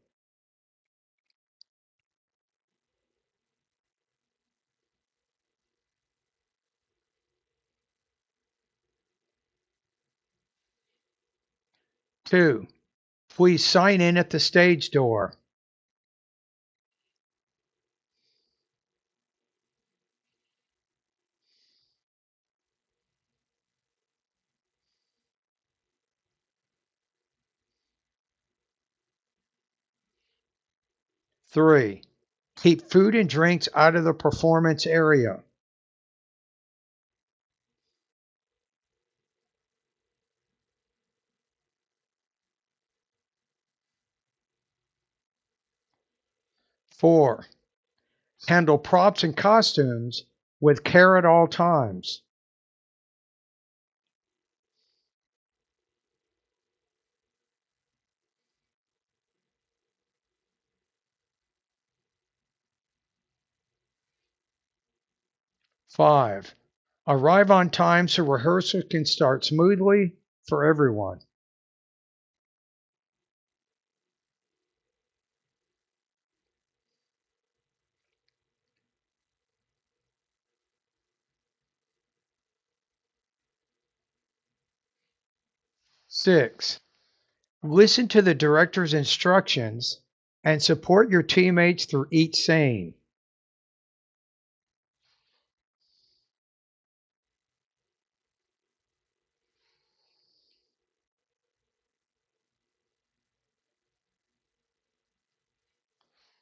2. Please sign in at the stage door. 3. Keep food and drinks out of the performance area. 4. Handle props and costumes with care at all times. 5. Arrive on time so rehearsal can start smoothly for everyone. 6. Listen to the director's instructions and support your teammates through each scene.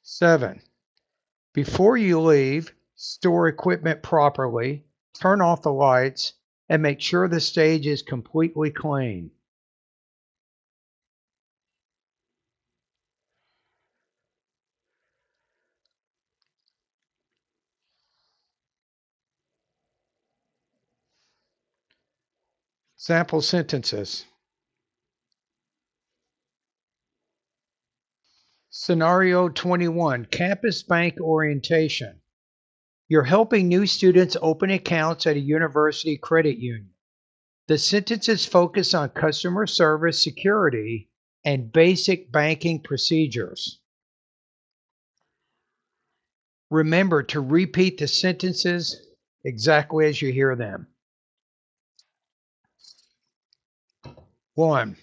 7. Before you leave, store equipment properly, turn off the lights, and make sure the stage is completely clean. Sample sentences. Scenario 21, Campus Bank Orientation. You're helping new students open accounts at a university credit union. The sentences focus on customer service, security, and basic banking procedures. Remember to repeat the sentences exactly as you hear them. 1.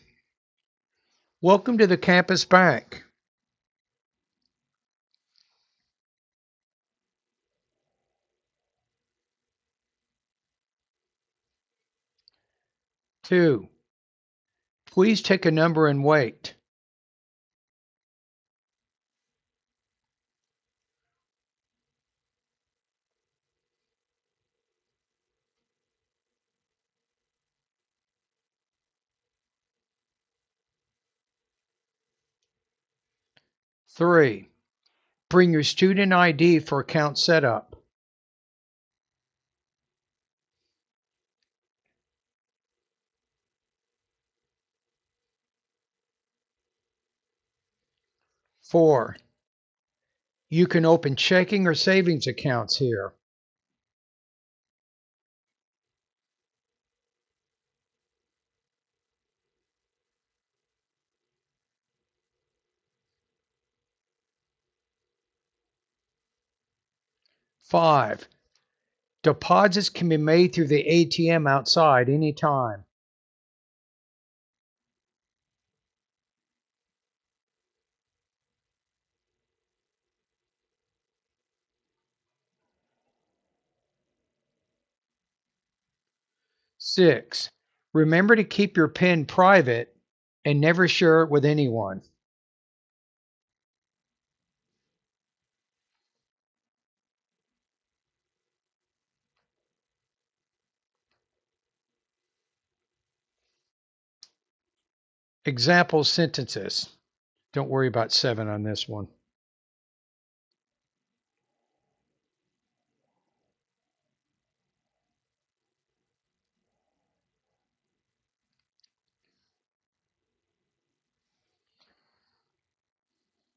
Welcome to the campus bank. 2. Please take a number and wait. 3. Bring your student ID for account setup. 4. You can open checking or savings accounts here. 5. Deposits can be made through the ATM outside anytime. 6. Remember to keep your pen private and never share it with anyone. Example sentences. Don't worry about 7 on this one.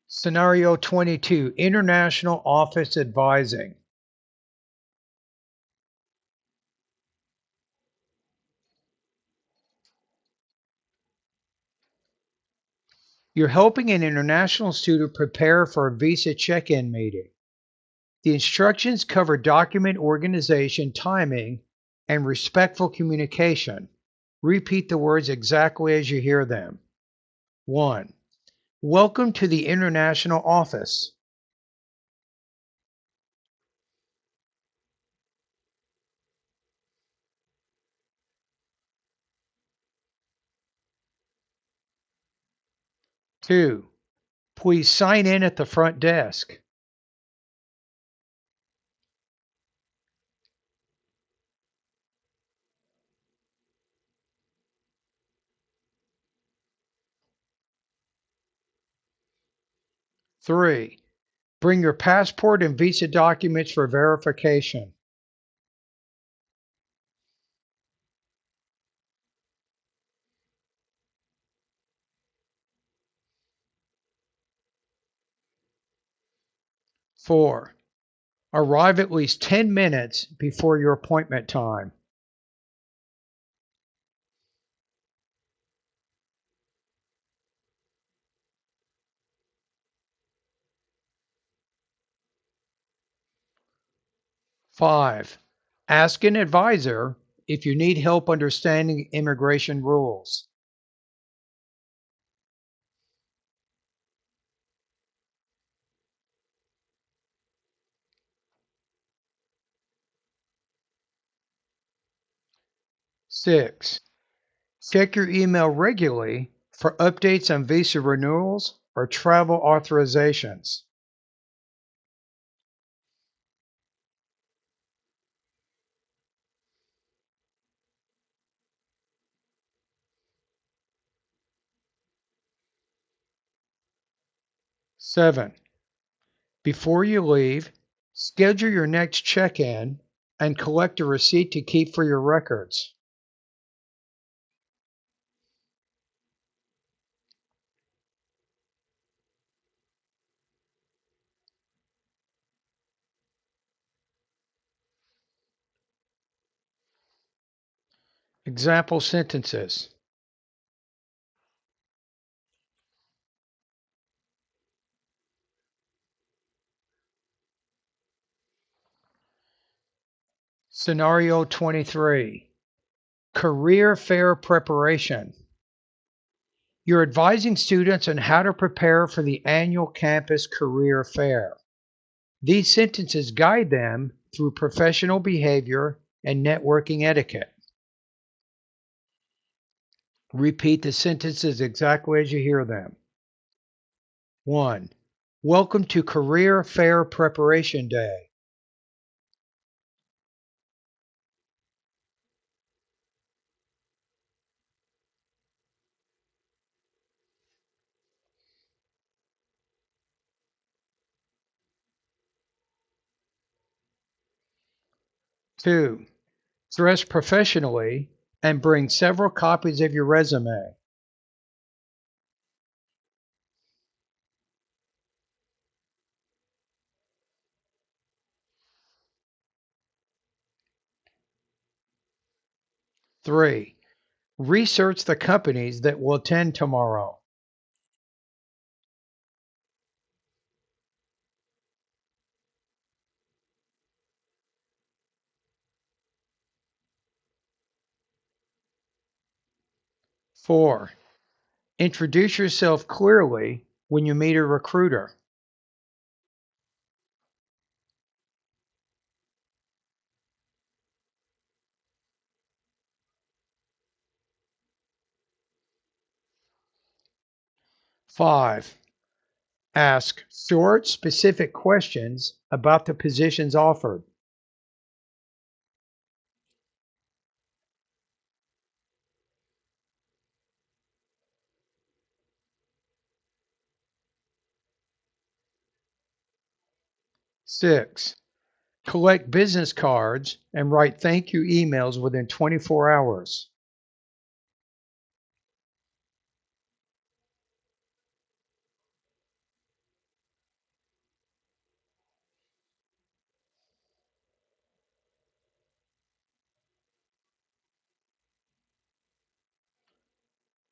Scenario 22, International Office Advising. You're helping an international student prepare for a visa check-in meeting. The instructions cover document organization, timing, and respectful communication. Repeat the words exactly as you hear them. 1. Welcome to the international office. 2. Please sign in at the front desk. 3. Bring your passport and visa documents for verification. 4. Arrive at least 10 minutes before your appointment time. 5. Ask an advisor if you need help understanding immigration rules. 6. Check your email regularly for updates on visa renewals or travel authorizations. 7. Before you leave, schedule your next check-in and collect a receipt to keep for your records. 'Example sentences. Scenario 23, Career Fair Preparation. You're advising students on how to prepare for the annual campus career fair. These sentences guide them through professional behavior and networking etiquette. Repeat the sentences exactly as you hear them. 1. Welcome to Career Fair Preparation Day. 2. Dress professionally and bring several copies of your resume. 3. Research the companies that will attend tomorrow. 4. Introduce yourself clearly when you meet a recruiter. 5. Ask short, specific questions about the positions offered. 6. Collect business cards and write thank you emails within 24 hours.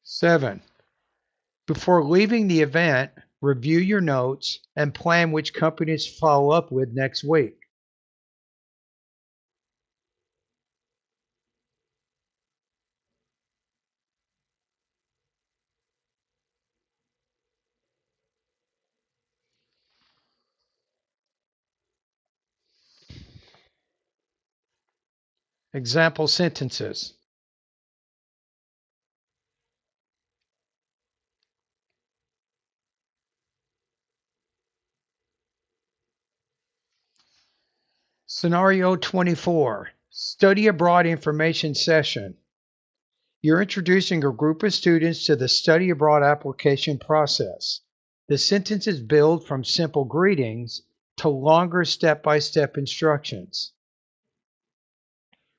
7. Before leaving the event, review your notes and plan which companies to follow up with next week. Example sentences. Scenario 24. Study abroad information session. You're introducing a group of students to the study abroad application process. The sentences build from simple greetings to longer step-by-step instructions.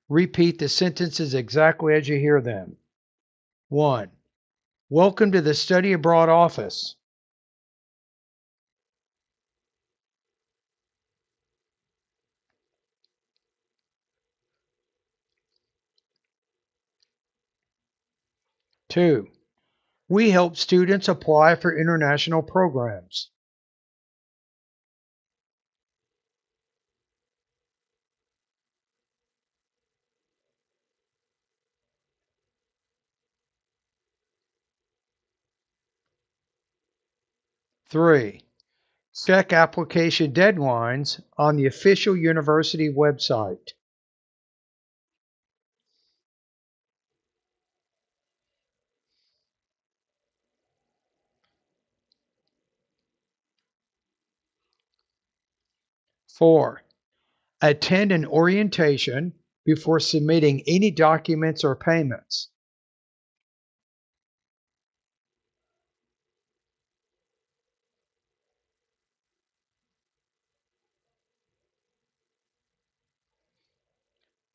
Repeat the sentences exactly as you hear them. 1. Welcome to the study abroad office. 2. We help students apply for international programs. 3. Check application deadlines on the official university website. 4. Attend an orientation before submitting any documents or payments.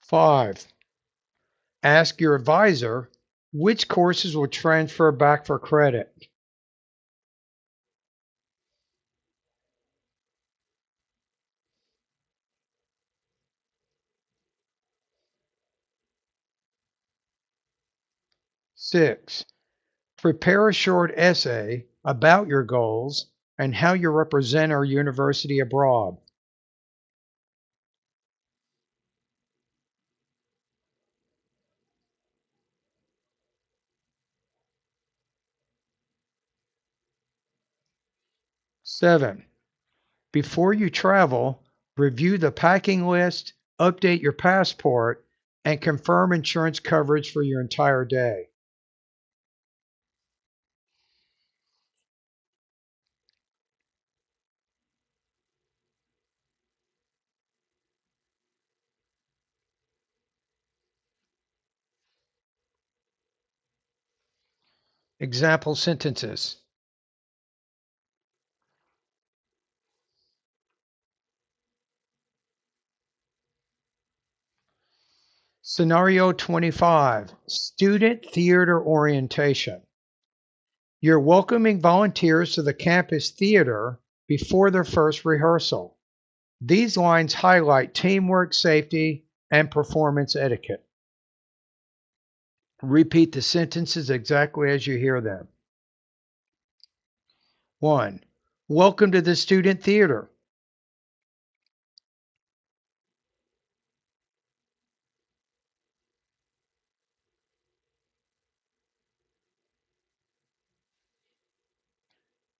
5. Ask your advisor which courses will transfer back for credit. 6. Prepare a short essay about your goals and how you represent our university abroad. Seven, before you travel, review the packing list, update your passport, and confirm insurance coverage for your entire day. Example sentences. Scenario 25, Student Theater Orientation. You're welcoming volunteers to the campus theater before their first rehearsal. These lines highlight teamwork, safety, and performance etiquette. Repeat the sentences exactly as you hear them. 1. Welcome to the student theater.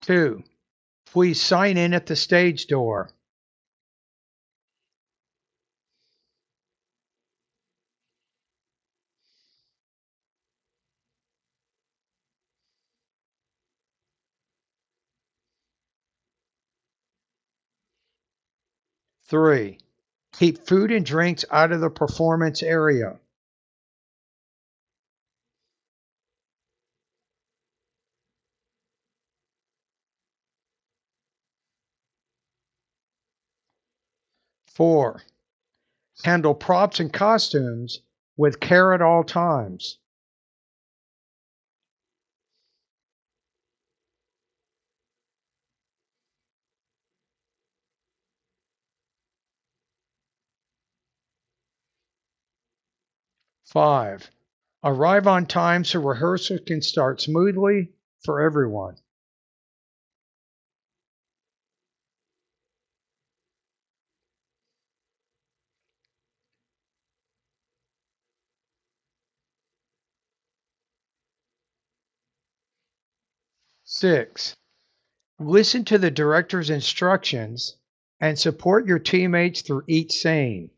2. Please sign in at the stage door. 3. Keep food and drinks out of the performance area. 4. Handle props and costumes with care at all times. 5. Arrive on time so rehearsal can start smoothly for everyone. 6. Listen to the director's instructions and support your teammates through each scene.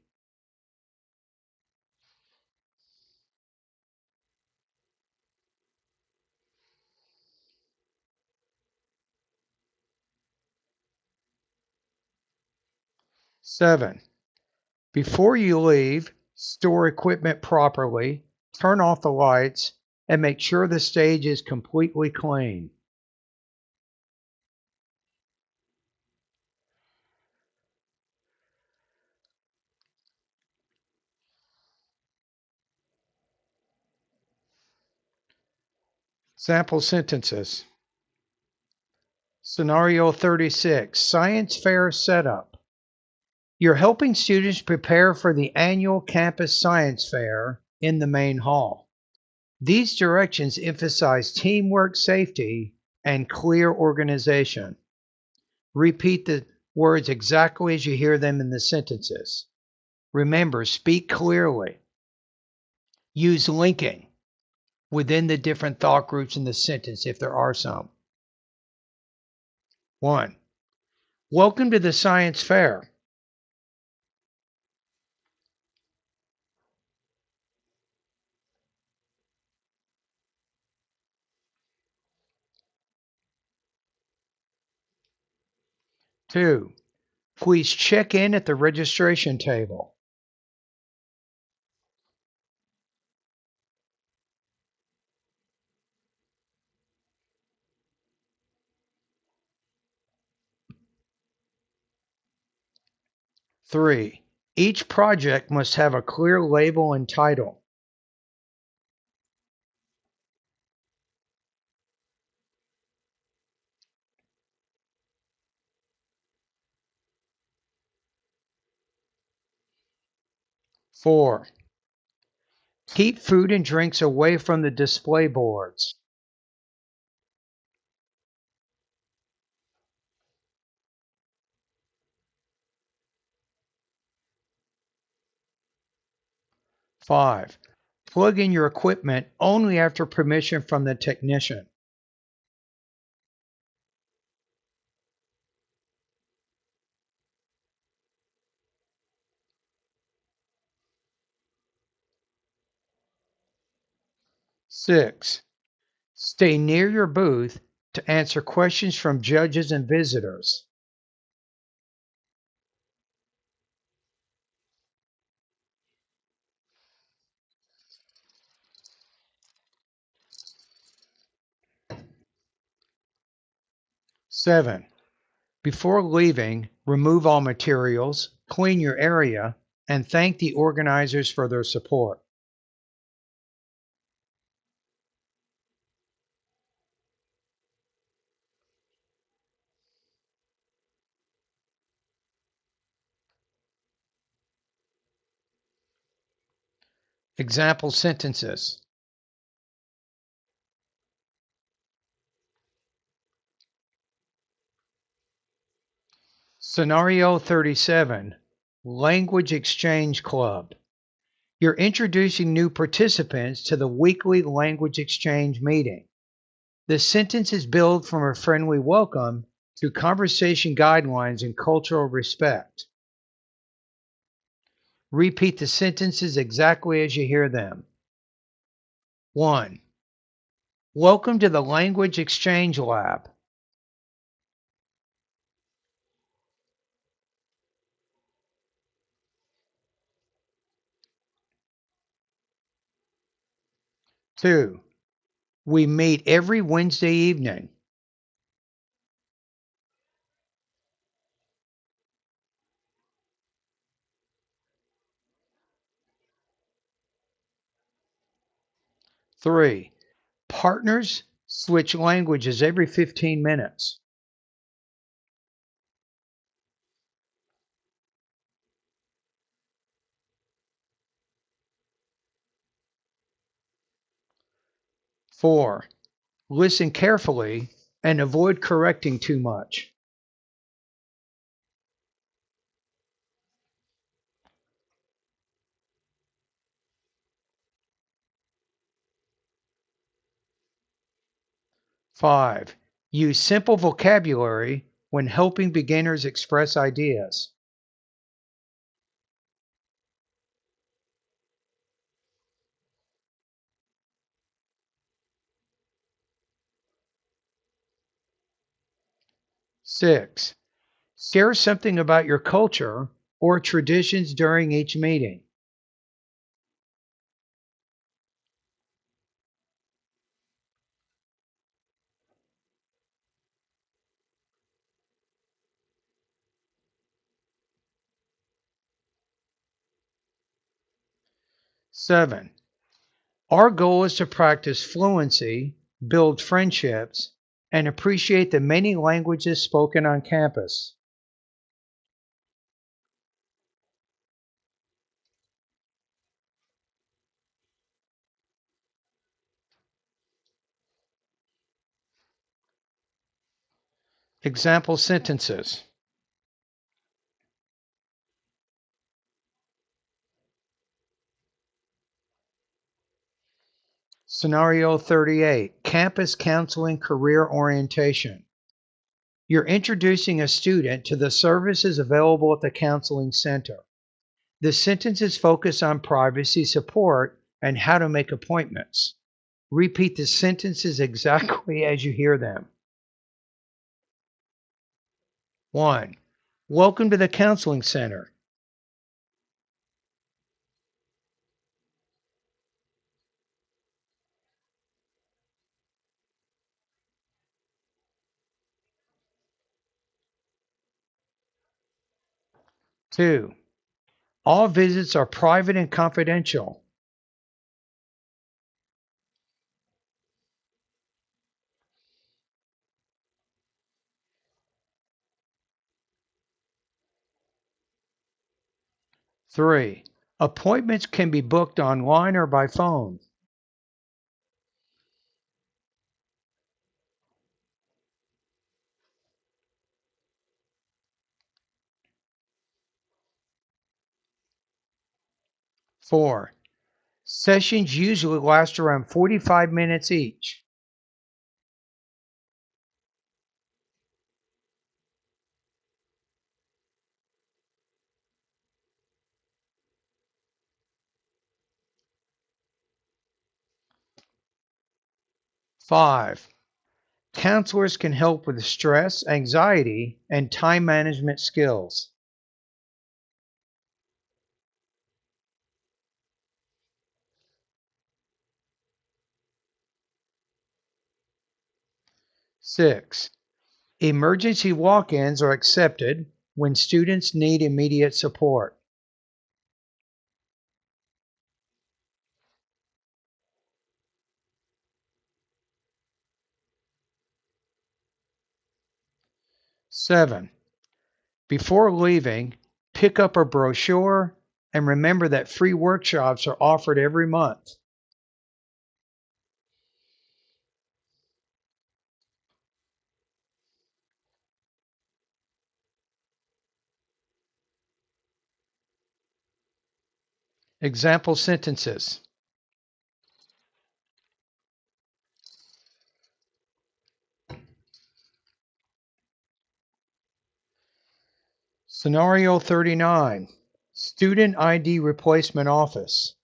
7. Before you leave, store equipment properly, turn off the lights, and make sure the stage is completely clean. Sample sentences. Scenario 36, Science Fair Setup. You're helping students prepare for the annual campus science fair in the main hall. These directions emphasize teamwork, safety, and clear organization. Repeat the words exactly as you hear them in the sentences. Remember, speak clearly. Use linking within the different thought groups in the sentence if there are some. 1. Welcome to the science fair. 2. Please check in at the registration table. 3. Each project must have a clear label and title. 4. Keep food and drinks away from the display boards. 5. Plug in your equipment only after permission from the technician. 6. Stay near your booth to answer questions from judges and visitors. 7. Before leaving, remove all materials, clean your area, and thank the organizers for their support. Example sentences. Scenario 37, Language Exchange Club. You're introducing new participants to the weekly language exchange meeting. The sentences build from a friendly welcome to conversation guidelines and cultural respect. Repeat the sentences exactly as you hear them. 1. Welcome to the Language Exchange Lab. 2. We meet every Wednesday evening. 3. Partners switch languages every 15 minutes. 4. Listen carefully and avoid correcting too much. 5. Use simple vocabulary when helping beginners express ideas. 6. Share something about your culture or traditions during each meeting. 7. Our goal is to practice fluency, build friendships, and appreciate the many languages spoken on campus. Example sentences. Scenario 38, Campus Counseling Career Orientation. You're introducing a student to the services available at the counseling center. The sentences focus on privacy support and how to make appointments. Repeat the sentences exactly as you hear them. 1. Welcome to the counseling center. 2. All visits are private and confidential. 3. Appointments can be booked online or by phone. 4. Sessions usually last around 45 minutes each. 5. Counselors can help with stress, anxiety, and time management skills. 6. Emergency walk-ins are accepted when students need immediate support. 7. Before leaving, pick up a brochure and remember that free workshops are offered every month. Example sentences. Scenario 39, Student ID Replacement Office.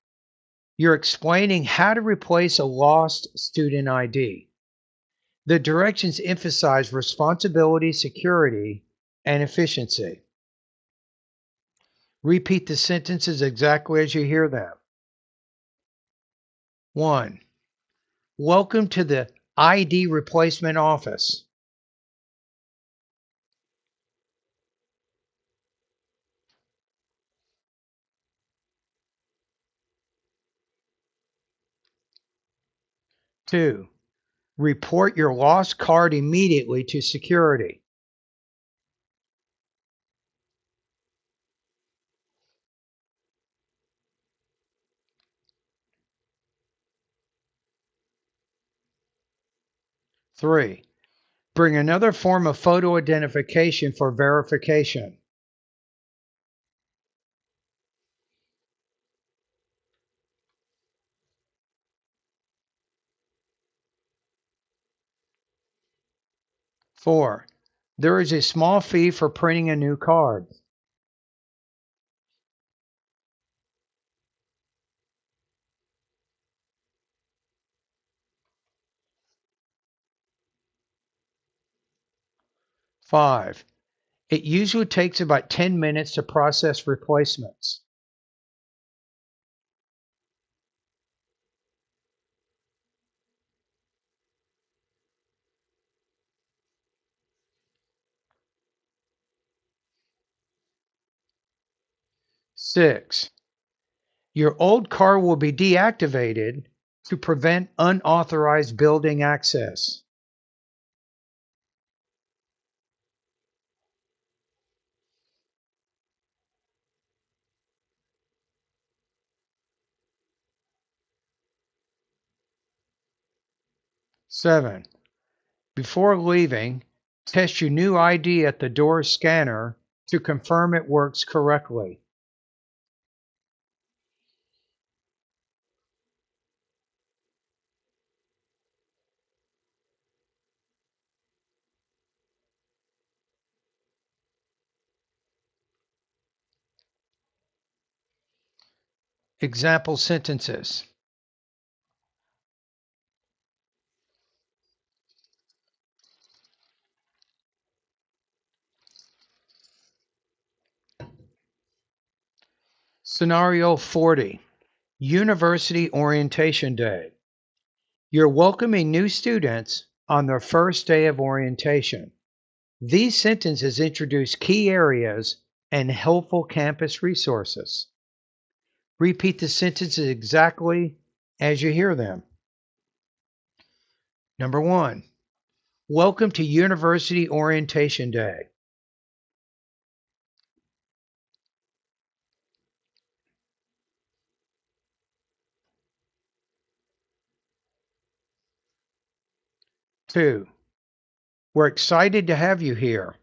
You're explaining how to replace a lost student ID. The directions emphasize responsibility, security, and efficiency. Repeat the sentences exactly as you hear them. 1. Welcome to the ID Replacement Office. 2. Report your lost card immediately to security. 3. Bring another form of photo identification for verification. 4. There is a small fee for printing a new card. 5. It usually takes about 10 minutes to process replacements. 6. Your old car will be deactivated to prevent unauthorized building access. 7. Before leaving, test your new ID at the door scanner to confirm it works correctly. Example sentences. Scenario 40, University Orientation Day. You're welcoming new students on their first day of orientation. These sentences introduce key areas and helpful campus resources. Repeat the sentences exactly as you hear them. Number 1, welcome to University Orientation Day. 2, we're excited to have you here.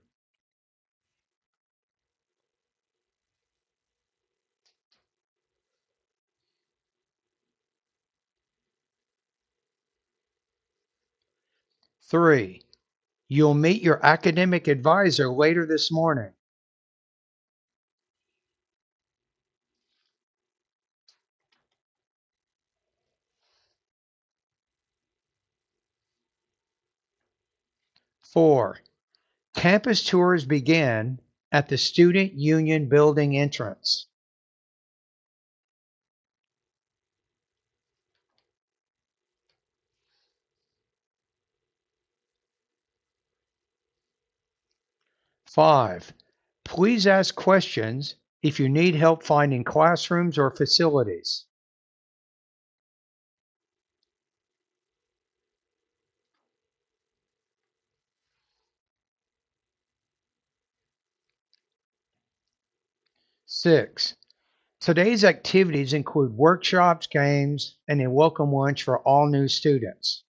3, you'll meet your academic advisor later this morning. 4, campus tours begin at the Student Union Building entrance. 5, please ask questions if you need help finding classrooms or facilities. 6, today's activities include workshops, games, and a welcome lunch for all new students.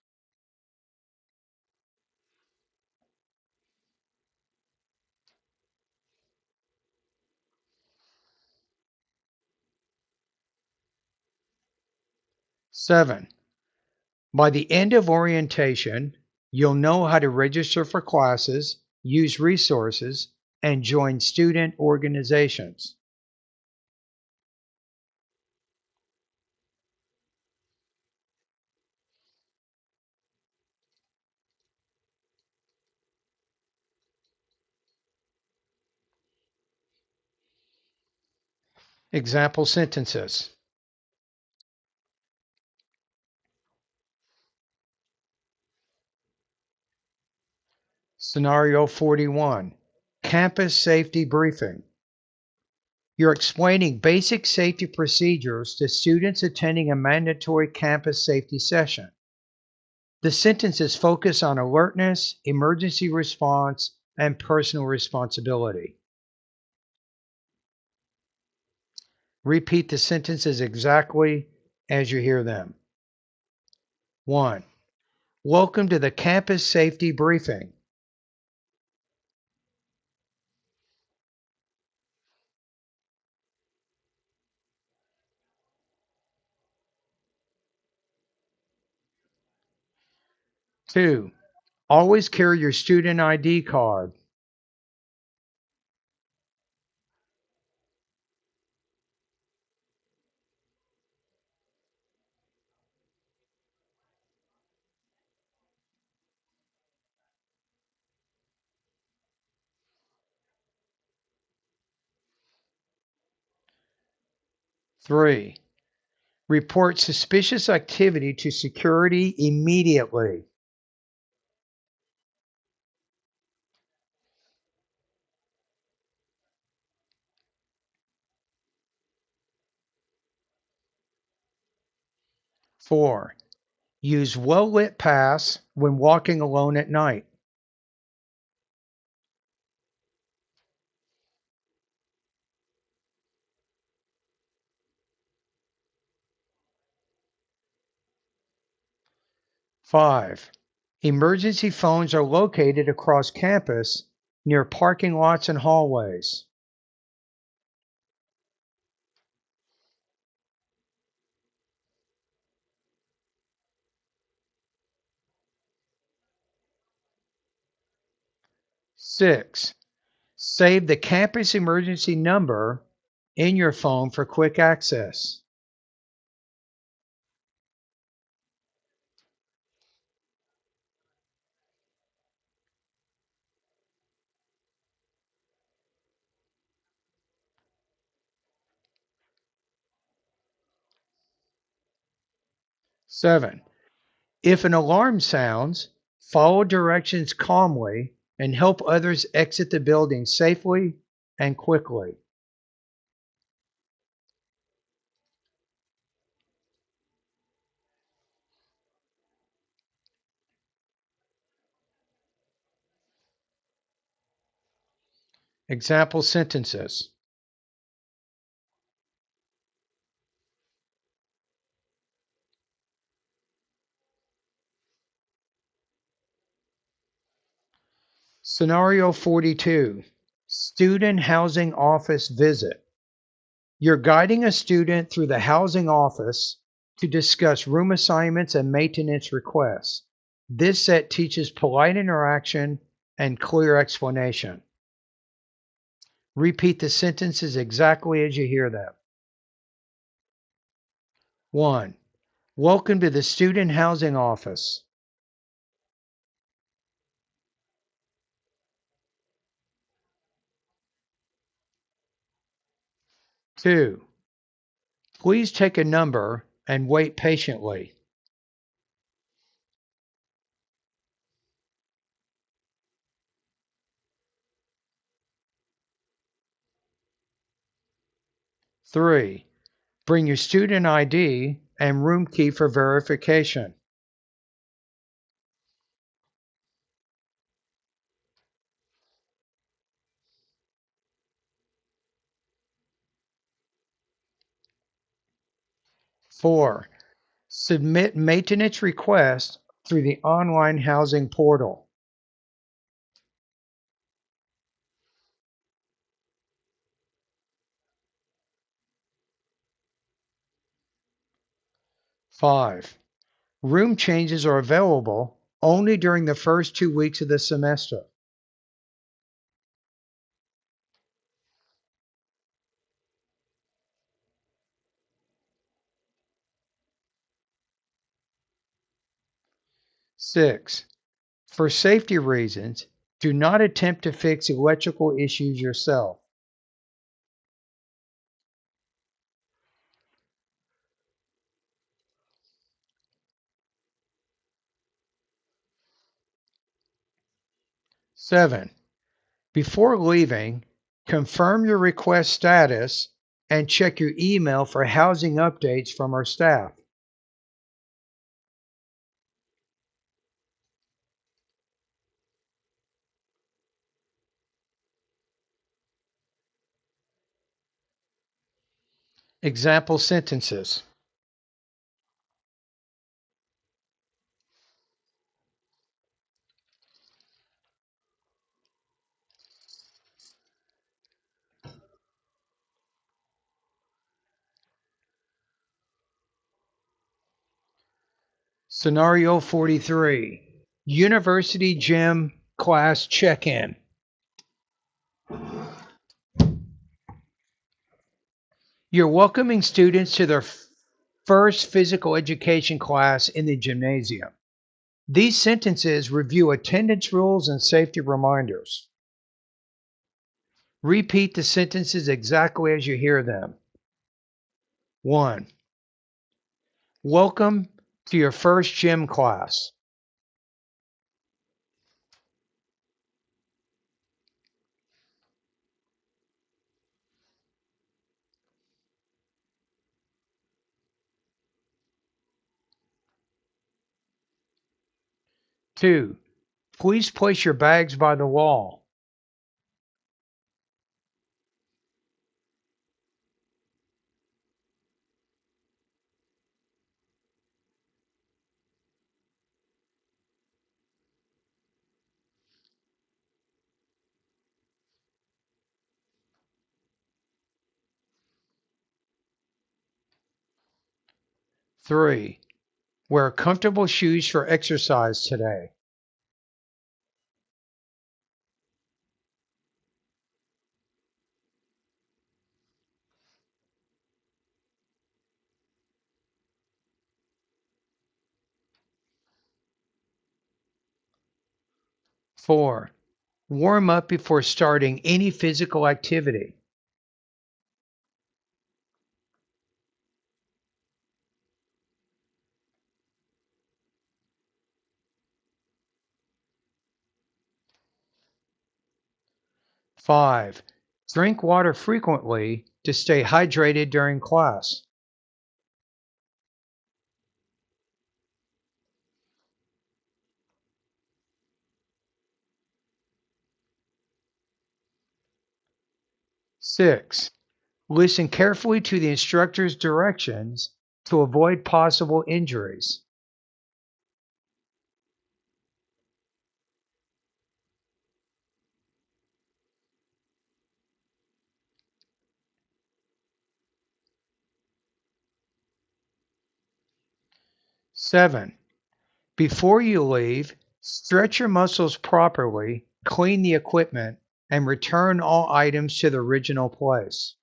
7. By the end of orientation, you'll know how to register for classes, use resources, and join student organizations. Example sentences. Scenario 41. Campus safety briefing. You're explaining basic safety procedures to students attending a mandatory campus safety session. The sentences focus on alertness, emergency response, and personal responsibility. Repeat the sentences exactly as you hear them. 1. Welcome to the campus safety briefing. 2. Always carry your student ID card. 3. Report suspicious activity to security immediately. 4. Use well-lit paths when walking alone at night. 5. Emergency phones are located across campus near parking lots and hallways. 6. Save the campus emergency number in your phone for quick access. Seven, if an alarm sounds, follow directions calmly and help others exit the building safely and quickly. Example sentences. Scenario 42. Student housing office visit. You're guiding a student through the housing office to discuss room assignments and maintenance requests. This set teaches polite interaction and clear explanation. Repeat the sentences exactly as you hear them. 1. Welcome to the student housing office. 2. Please take a number and wait patiently. 3. Bring your student ID and room key for verification. 4. Submit maintenance requests through the online housing portal. 5. Room changes are available only during the first 2 weeks of the semester. 6. For safety reasons, do not attempt to fix electrical issues yourself. 7. Before leaving, confirm your request status and check your email for housing updates from our staff. Example sentences. Scenario 43. University gym class check-in. You're welcoming students to their first physical education class in the gymnasium. These sentences review attendance rules and safety reminders. Repeat the sentences exactly as you hear them. 1. Welcome to your first gym class. 2. Please place your bags by the wall. 3. Wear comfortable shoes for exercise today. 4. Warm up before starting any physical activity. 5. Drink water frequently to stay hydrated during class. 6. Listen carefully to the instructor's directions to avoid possible injuries. 7. Before you leave, stretch your muscles properly, clean the equipment, and return all items to the original place.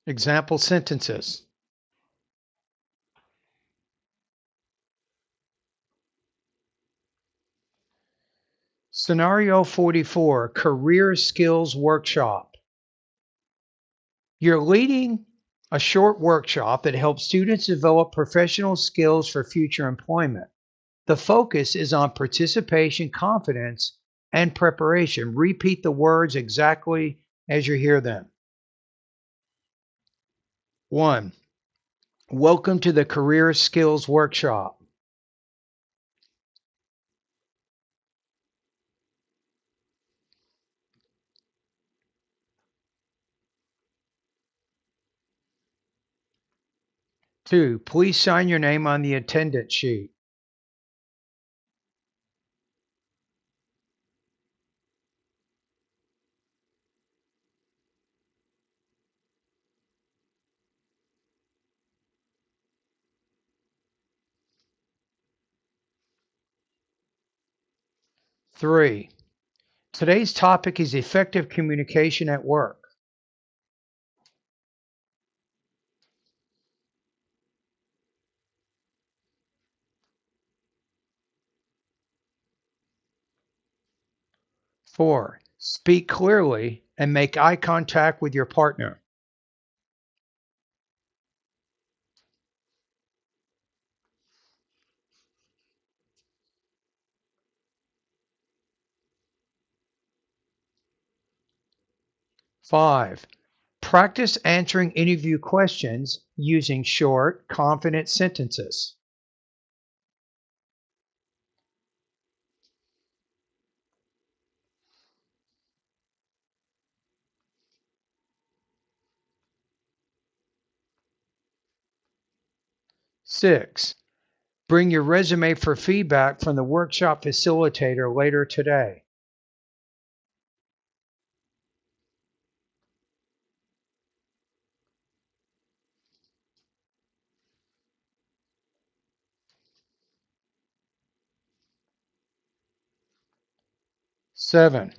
Example sentences. Scenario 44, Career Skills Workshop. You're leading a short workshop that helps students develop professional skills for future employment. The focus is on participation, confidence, and preparation. Repeat the words exactly as you hear them. 1. Welcome to the Career Skills Workshop. 2. Please sign your name on the attendance sheet. 3. Today's topic is effective communication at work. 4. Speak clearly and make eye contact with your partner. 5. Practice answering interview questions using short, confident sentences. 6. Bring your resume for feedback from the workshop facilitator later today. 7.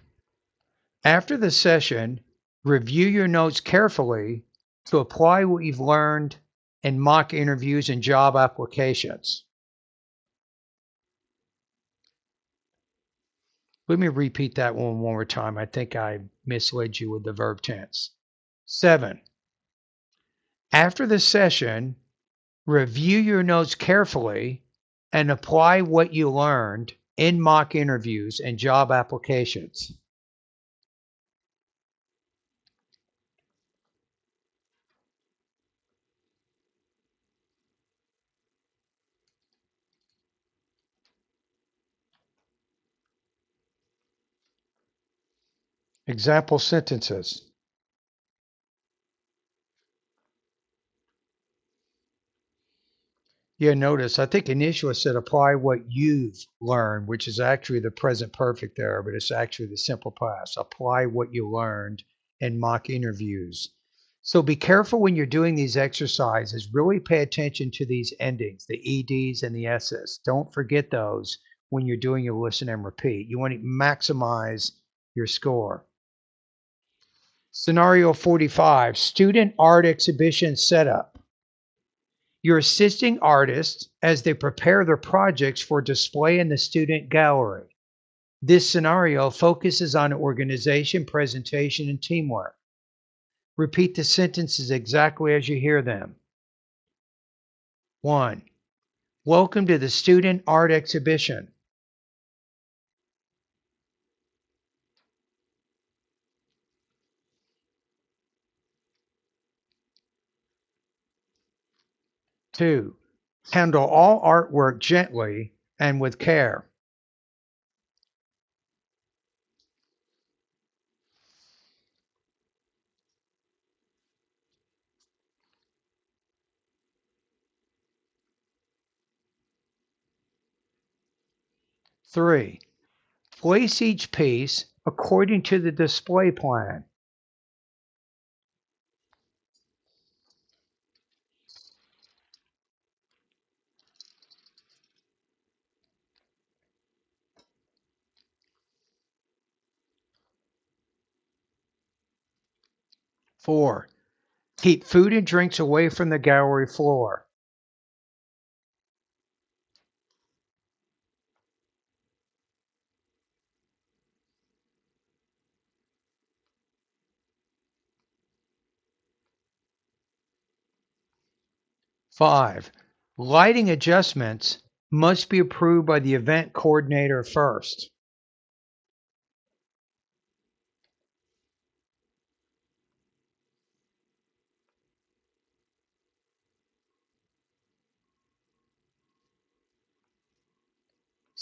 After the session, review your notes carefully to apply what you've learned in mock interviews and job applications. Let me repeat that one more time. I think I misled you with the verb tense. 7. After the session, review your notes carefully and apply what you learned in mock interviews and job applications. Example sentences. Yeah, notice, I think initially it said apply what you've learned, which is actually the present perfect there, but it's actually the simple past. Apply what you learned in mock interviews. So be careful when you're doing these exercises. Really pay attention to these endings, the EDs and the SS. Don't forget those when you're doing your listen and repeat. You want to maximize your score. Scenario 45, student art exhibition setup. You're assisting artists as they prepare their projects for display in the student gallery. This scenario focuses on organization, presentation, and teamwork. Repeat the sentences exactly as you hear them. 1. Welcome to the student art exhibition. 2. Handle all artwork gently and with care. 3. Place each piece according to the display plan. 4. Keep food and drinks away from the gallery floor. 5. Lighting adjustments must be approved by the event coordinator first.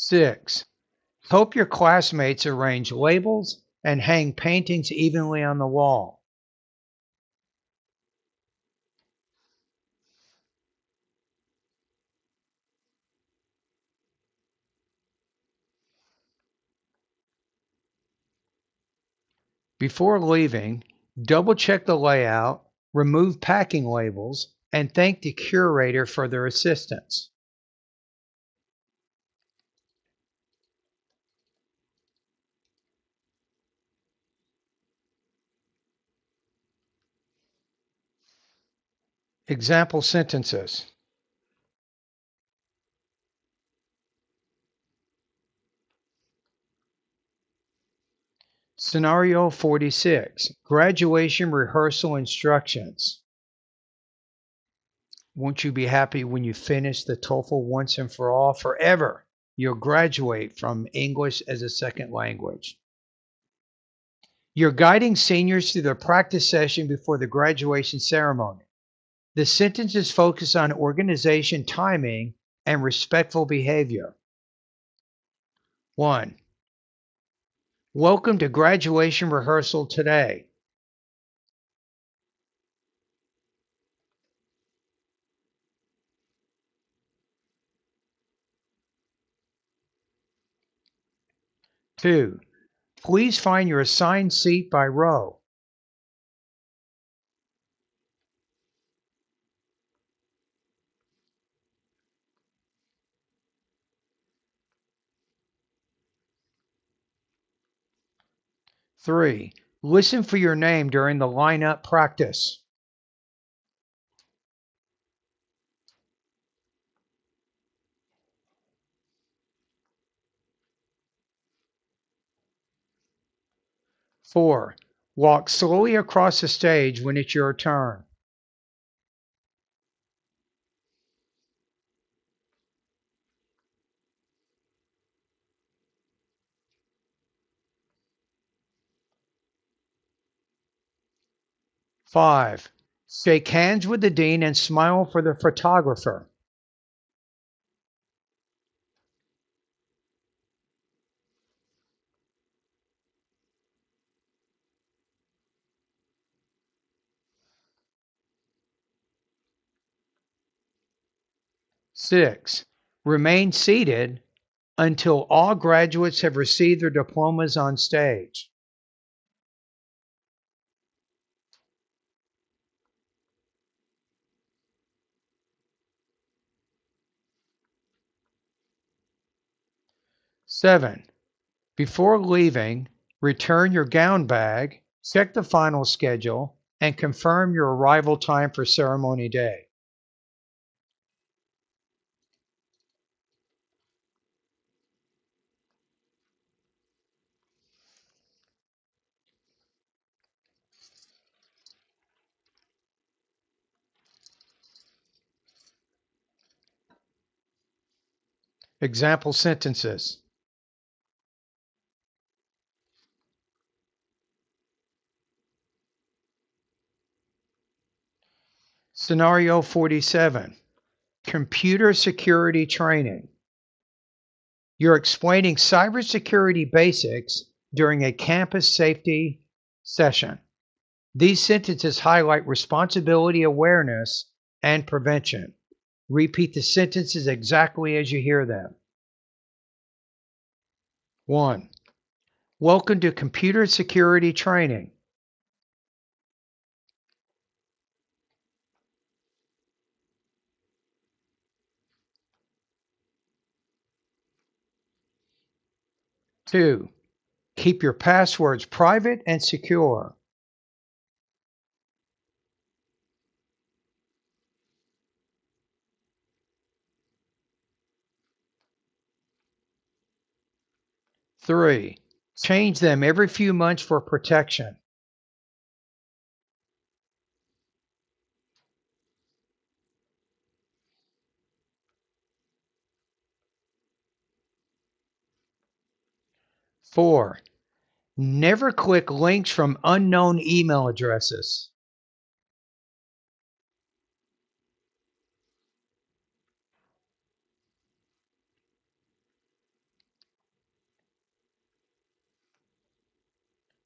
6. Help your classmates arrange labels and hang paintings evenly on the wall. Before leaving, double-check the layout, remove packing labels, and thank the curator for their assistance. Example sentences. Scenario 46, graduation rehearsal instructions. Won't you be happy when you finish the TOEFL once and for all? Forever, you'll graduate from English as a second language. You're guiding seniors through their practice session before the graduation ceremony. The sentences focus on organization, timing, and respectful behavior. 1. Welcome to graduation rehearsal today. 2. Please find your assigned seat by row. 3. Listen for your name during the lineup practice. 4. Walk slowly across the stage when it's your turn. 5. Shake hands with the dean and smile for the photographer. 6. Remain seated until all graduates have received their diplomas on stage. 7. Before leaving, return your gown bag, check the final schedule, and confirm your arrival time for ceremony day. Example sentences. Scenario 47, computer security training. You're explaining cybersecurity basics during a campus safety session. These sentences highlight responsibility awareness and prevention. Repeat the sentences exactly as you hear them. 1. Welcome to computer security training. 2. Keep your passwords private and secure. 3. Change them every few months for protection. 4. Never click links from unknown email addresses.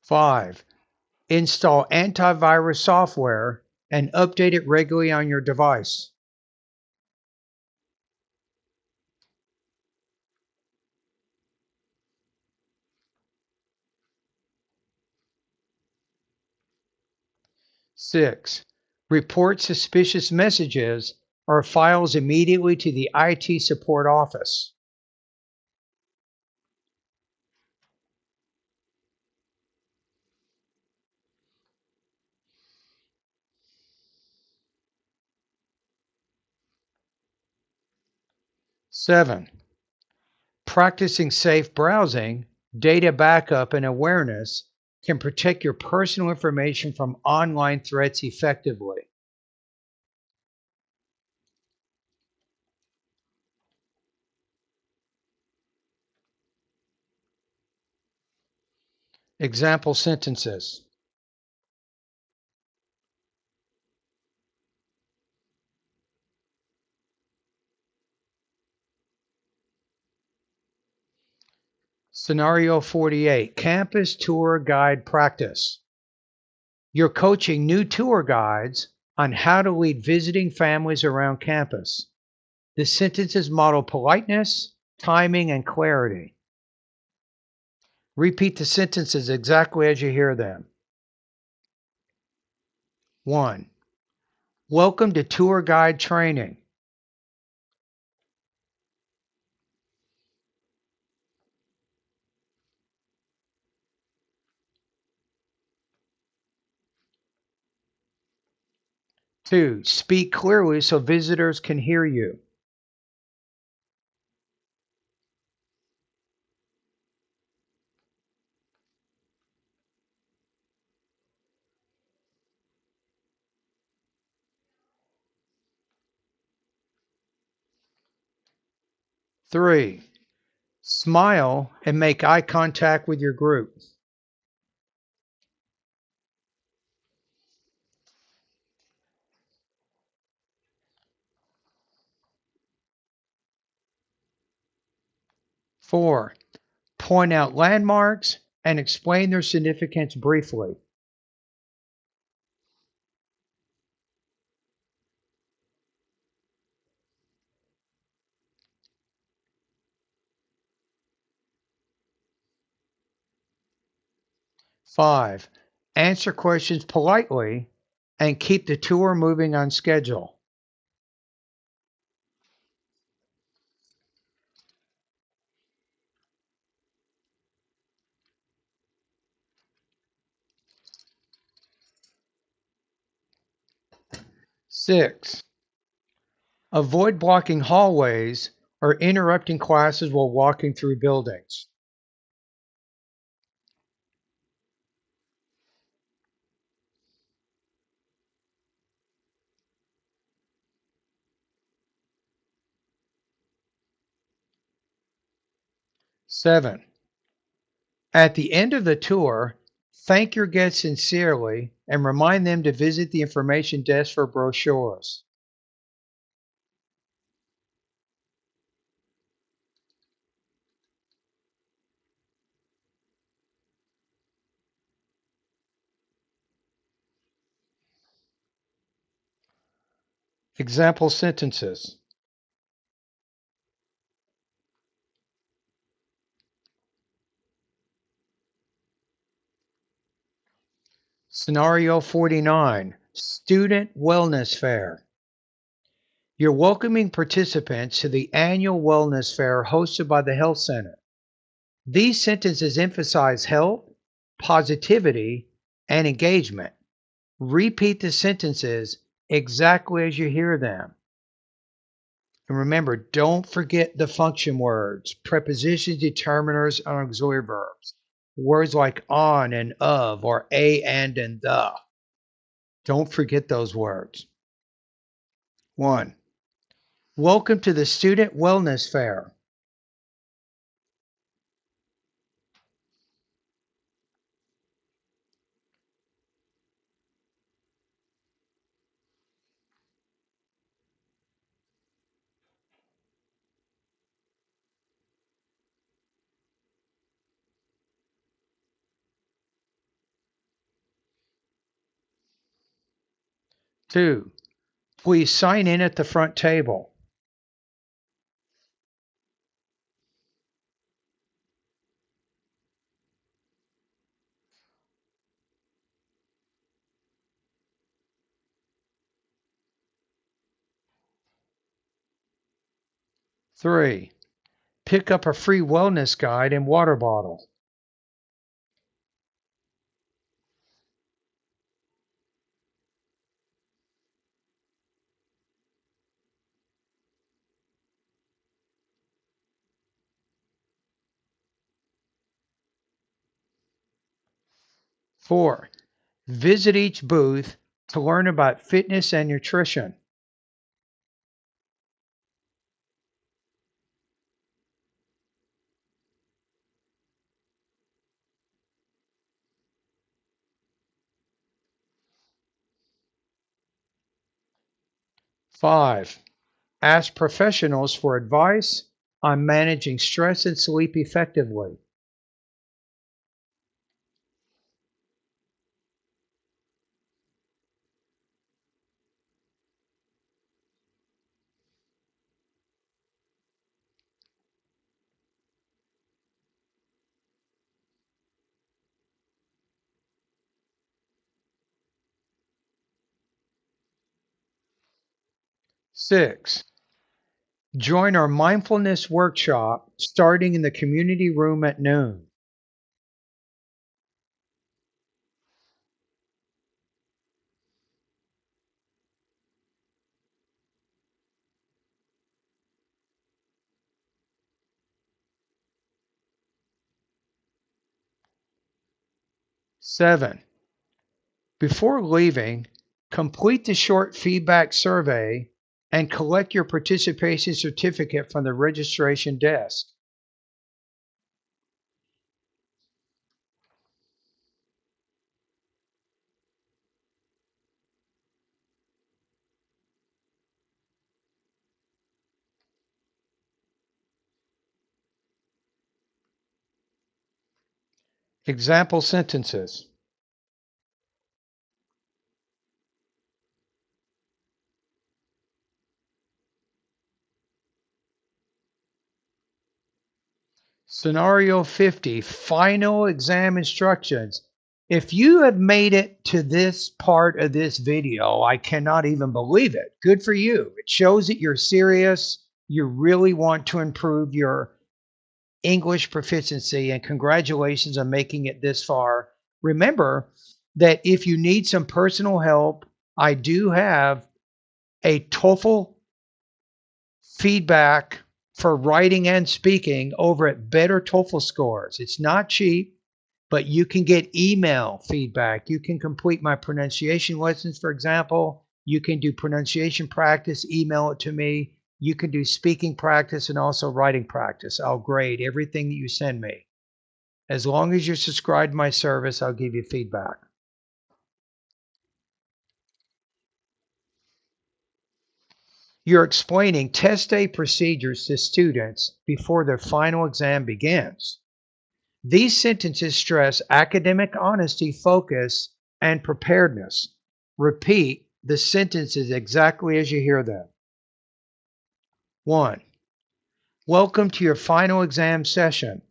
5. Install antivirus software and update it regularly on your device. 6. Report suspicious messages or files immediately to the IT support office. 7. Practicing safe browsing, data backup, and awareness can protect your personal information from online threats effectively. Example sentences. Scenario 48, Campus Tour Guide Practice. You're coaching new tour guides on how to lead visiting families around campus. The sentences model politeness, timing, and clarity. Repeat the sentences exactly as you hear them. 1. Welcome to tour guide training. 2. Speak clearly so visitors can hear you. 3. Smile and make eye contact with your group. 4. Point out landmarks and explain their significance briefly. 5. Answer questions politely and keep the tour moving on schedule. Six, avoid blocking hallways or interrupting classes while walking through buildings. 7. At the end of the tour, thank your guests sincerely and remind them to visit the information desk for brochures. Example sentences. Scenario 49, Student Wellness Fair. You're welcoming participants to the annual wellness fair hosted by the Health Center. These sentences emphasize health, positivity, and engagement. Repeat the sentences exactly as you hear them. And remember, don't forget the function words, prepositions, determiners, and auxiliary verbs. Words like on and of or a and the. Don't forget those words. 1. Welcome to the Student Wellness Fair. 2. Please sign in at the front table. 3. Pick up a free wellness guide and water bottle. 4. Visit each booth to learn about fitness and nutrition. 5. Ask professionals for advice on managing stress and sleep effectively. 6. Join our mindfulness workshop starting in the community room at noon. 7. Before leaving, complete the short feedback survey and collect your participation certificate from the registration desk. Example sentences. Scenario 50, final exam instructions. If you have made it to this part of this video, I cannot even believe it. Good for you. It shows that you're serious. You really want to improve your English proficiency, and congratulations on making it this far. Remember that if you need some personal help, I do have a TOEFL feedback for writing and speaking over at Better TOEFL Scores. It's not cheap, but you can get email feedback. You can complete my pronunciation lessons, for example. You can do pronunciation practice, email it to me. You can do speaking practice and also writing practice. I'll grade everything that you send me. As long as you're subscribed to my service, I'll give you feedback. You're explaining test day procedures to students before their final exam begins. These sentences stress academic honesty, focus, and preparedness. Repeat the sentences exactly as you hear them. 1. Welcome to your final exam session.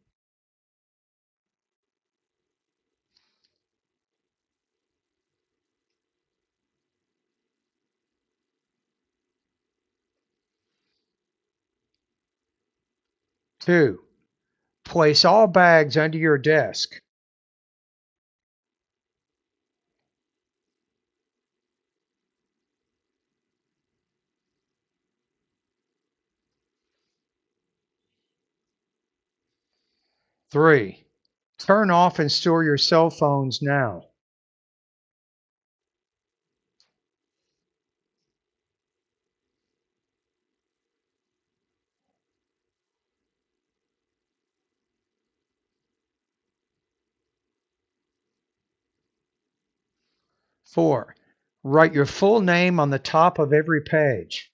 2. Place all bags under your desk. 3. Turn off and store your cell phones now. 4. Write your full name on the top of every page.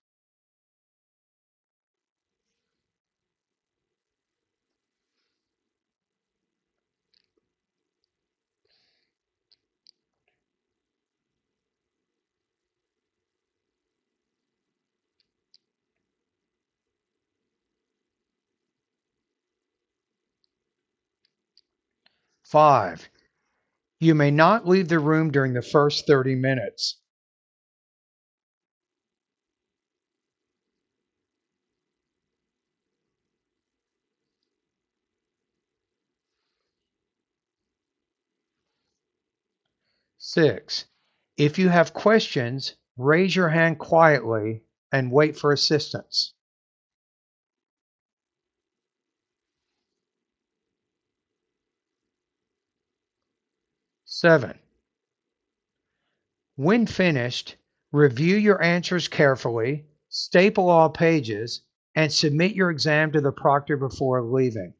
5. You may not leave the room during the first 30 minutes. 6. If you have questions, raise your hand quietly and wait for assistance. 7. When finished, review your answers carefully, staple all pages, and submit your exam to the proctor before leaving.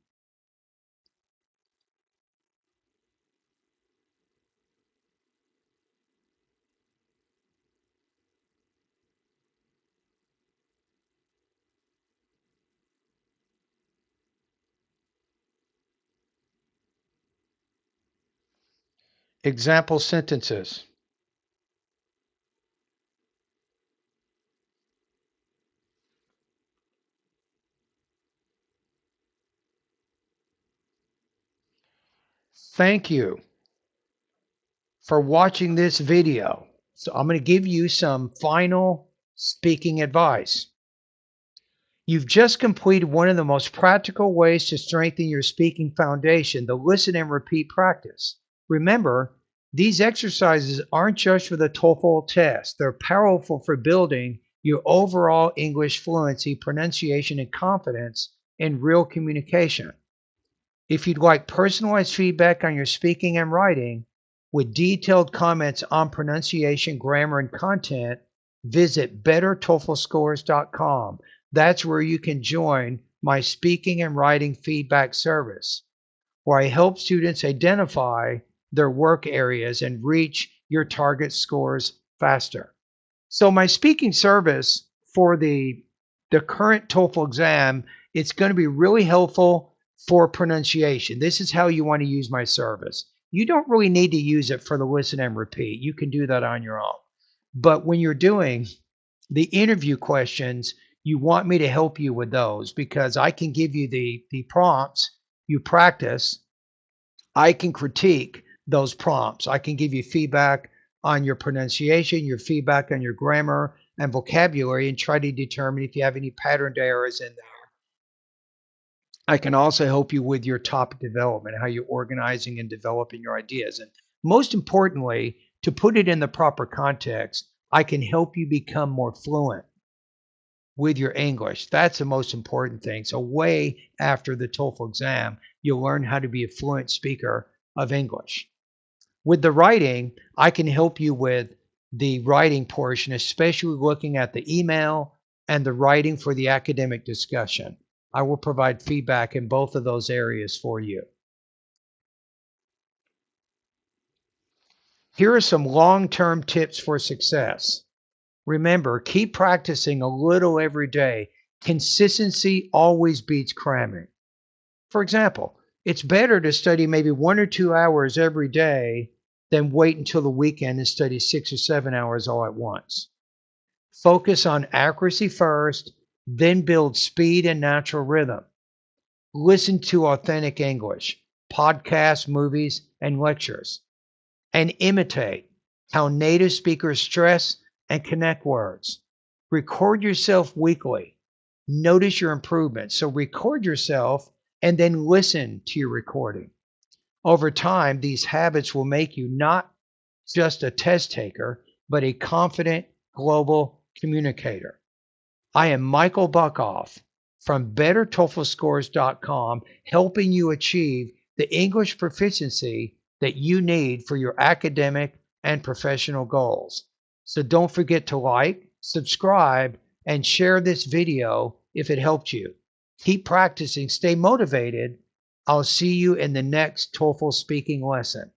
Example sentences. Thank you for watching this video. So I'm going to give you some final speaking advice. You've just completed one of the most practical ways to strengthen your speaking foundation, the listen and repeat practice. Remember, these exercises aren't just for the TOEFL test. They're powerful for building your overall English fluency, pronunciation, and confidence in real communication. If you'd like personalized feedback on your speaking and writing with detailed comments on pronunciation, grammar, and content, visit bettertoeflscores.com. That's where you can join my speaking and writing feedback service, where I help students identify their work areas and reach your target scores faster. So my speaking service for the current TOEFL exam, it's going to be really helpful for pronunciation. This is how you want to use my service. You don't really need to use it for the listen and repeat. You can do that on your own. But when you're doing the interview questions, you want me to help you with those because I can give you the prompts, you practice, I can critique those prompts. I can give you feedback on your pronunciation, your feedback on your grammar and vocabulary, and try to determine if you have any patterned errors in there. I can also help you with your topic development, how you're organizing and developing your ideas. And most importantly, to put it in the proper context, I can help you become more fluent with your English. That's the most important thing. So way after the TOEFL exam, you'll learn how to be a fluent speaker of English. With the writing, I can help you with the writing portion, especially looking at the email and the writing for the academic discussion. I will provide feedback in both of those areas for you. Here are some long-term tips for success. Remember, keep practicing a little every day. Consistency always beats cramming. For example, it's better to study maybe 1 or 2 hours every day than wait until the weekend and study 6 or 7 hours all at once. Focus on accuracy first, then build speed and natural rhythm. Listen to authentic English, podcasts, movies, and lectures, and imitate how native speakers stress and connect words. Record yourself weekly. Notice your improvements. So record yourself and then listen to your recording. Over time, these habits will make you not just a test taker, but a confident global communicator. I am Michael Buckoff from bettertoeflscores.com, helping you achieve the English proficiency that you need for your academic and professional goals. So don't forget to like, subscribe, and share this video if it helped you. Keep practicing, stay motivated. I'll see you in the next TOEFL speaking lesson.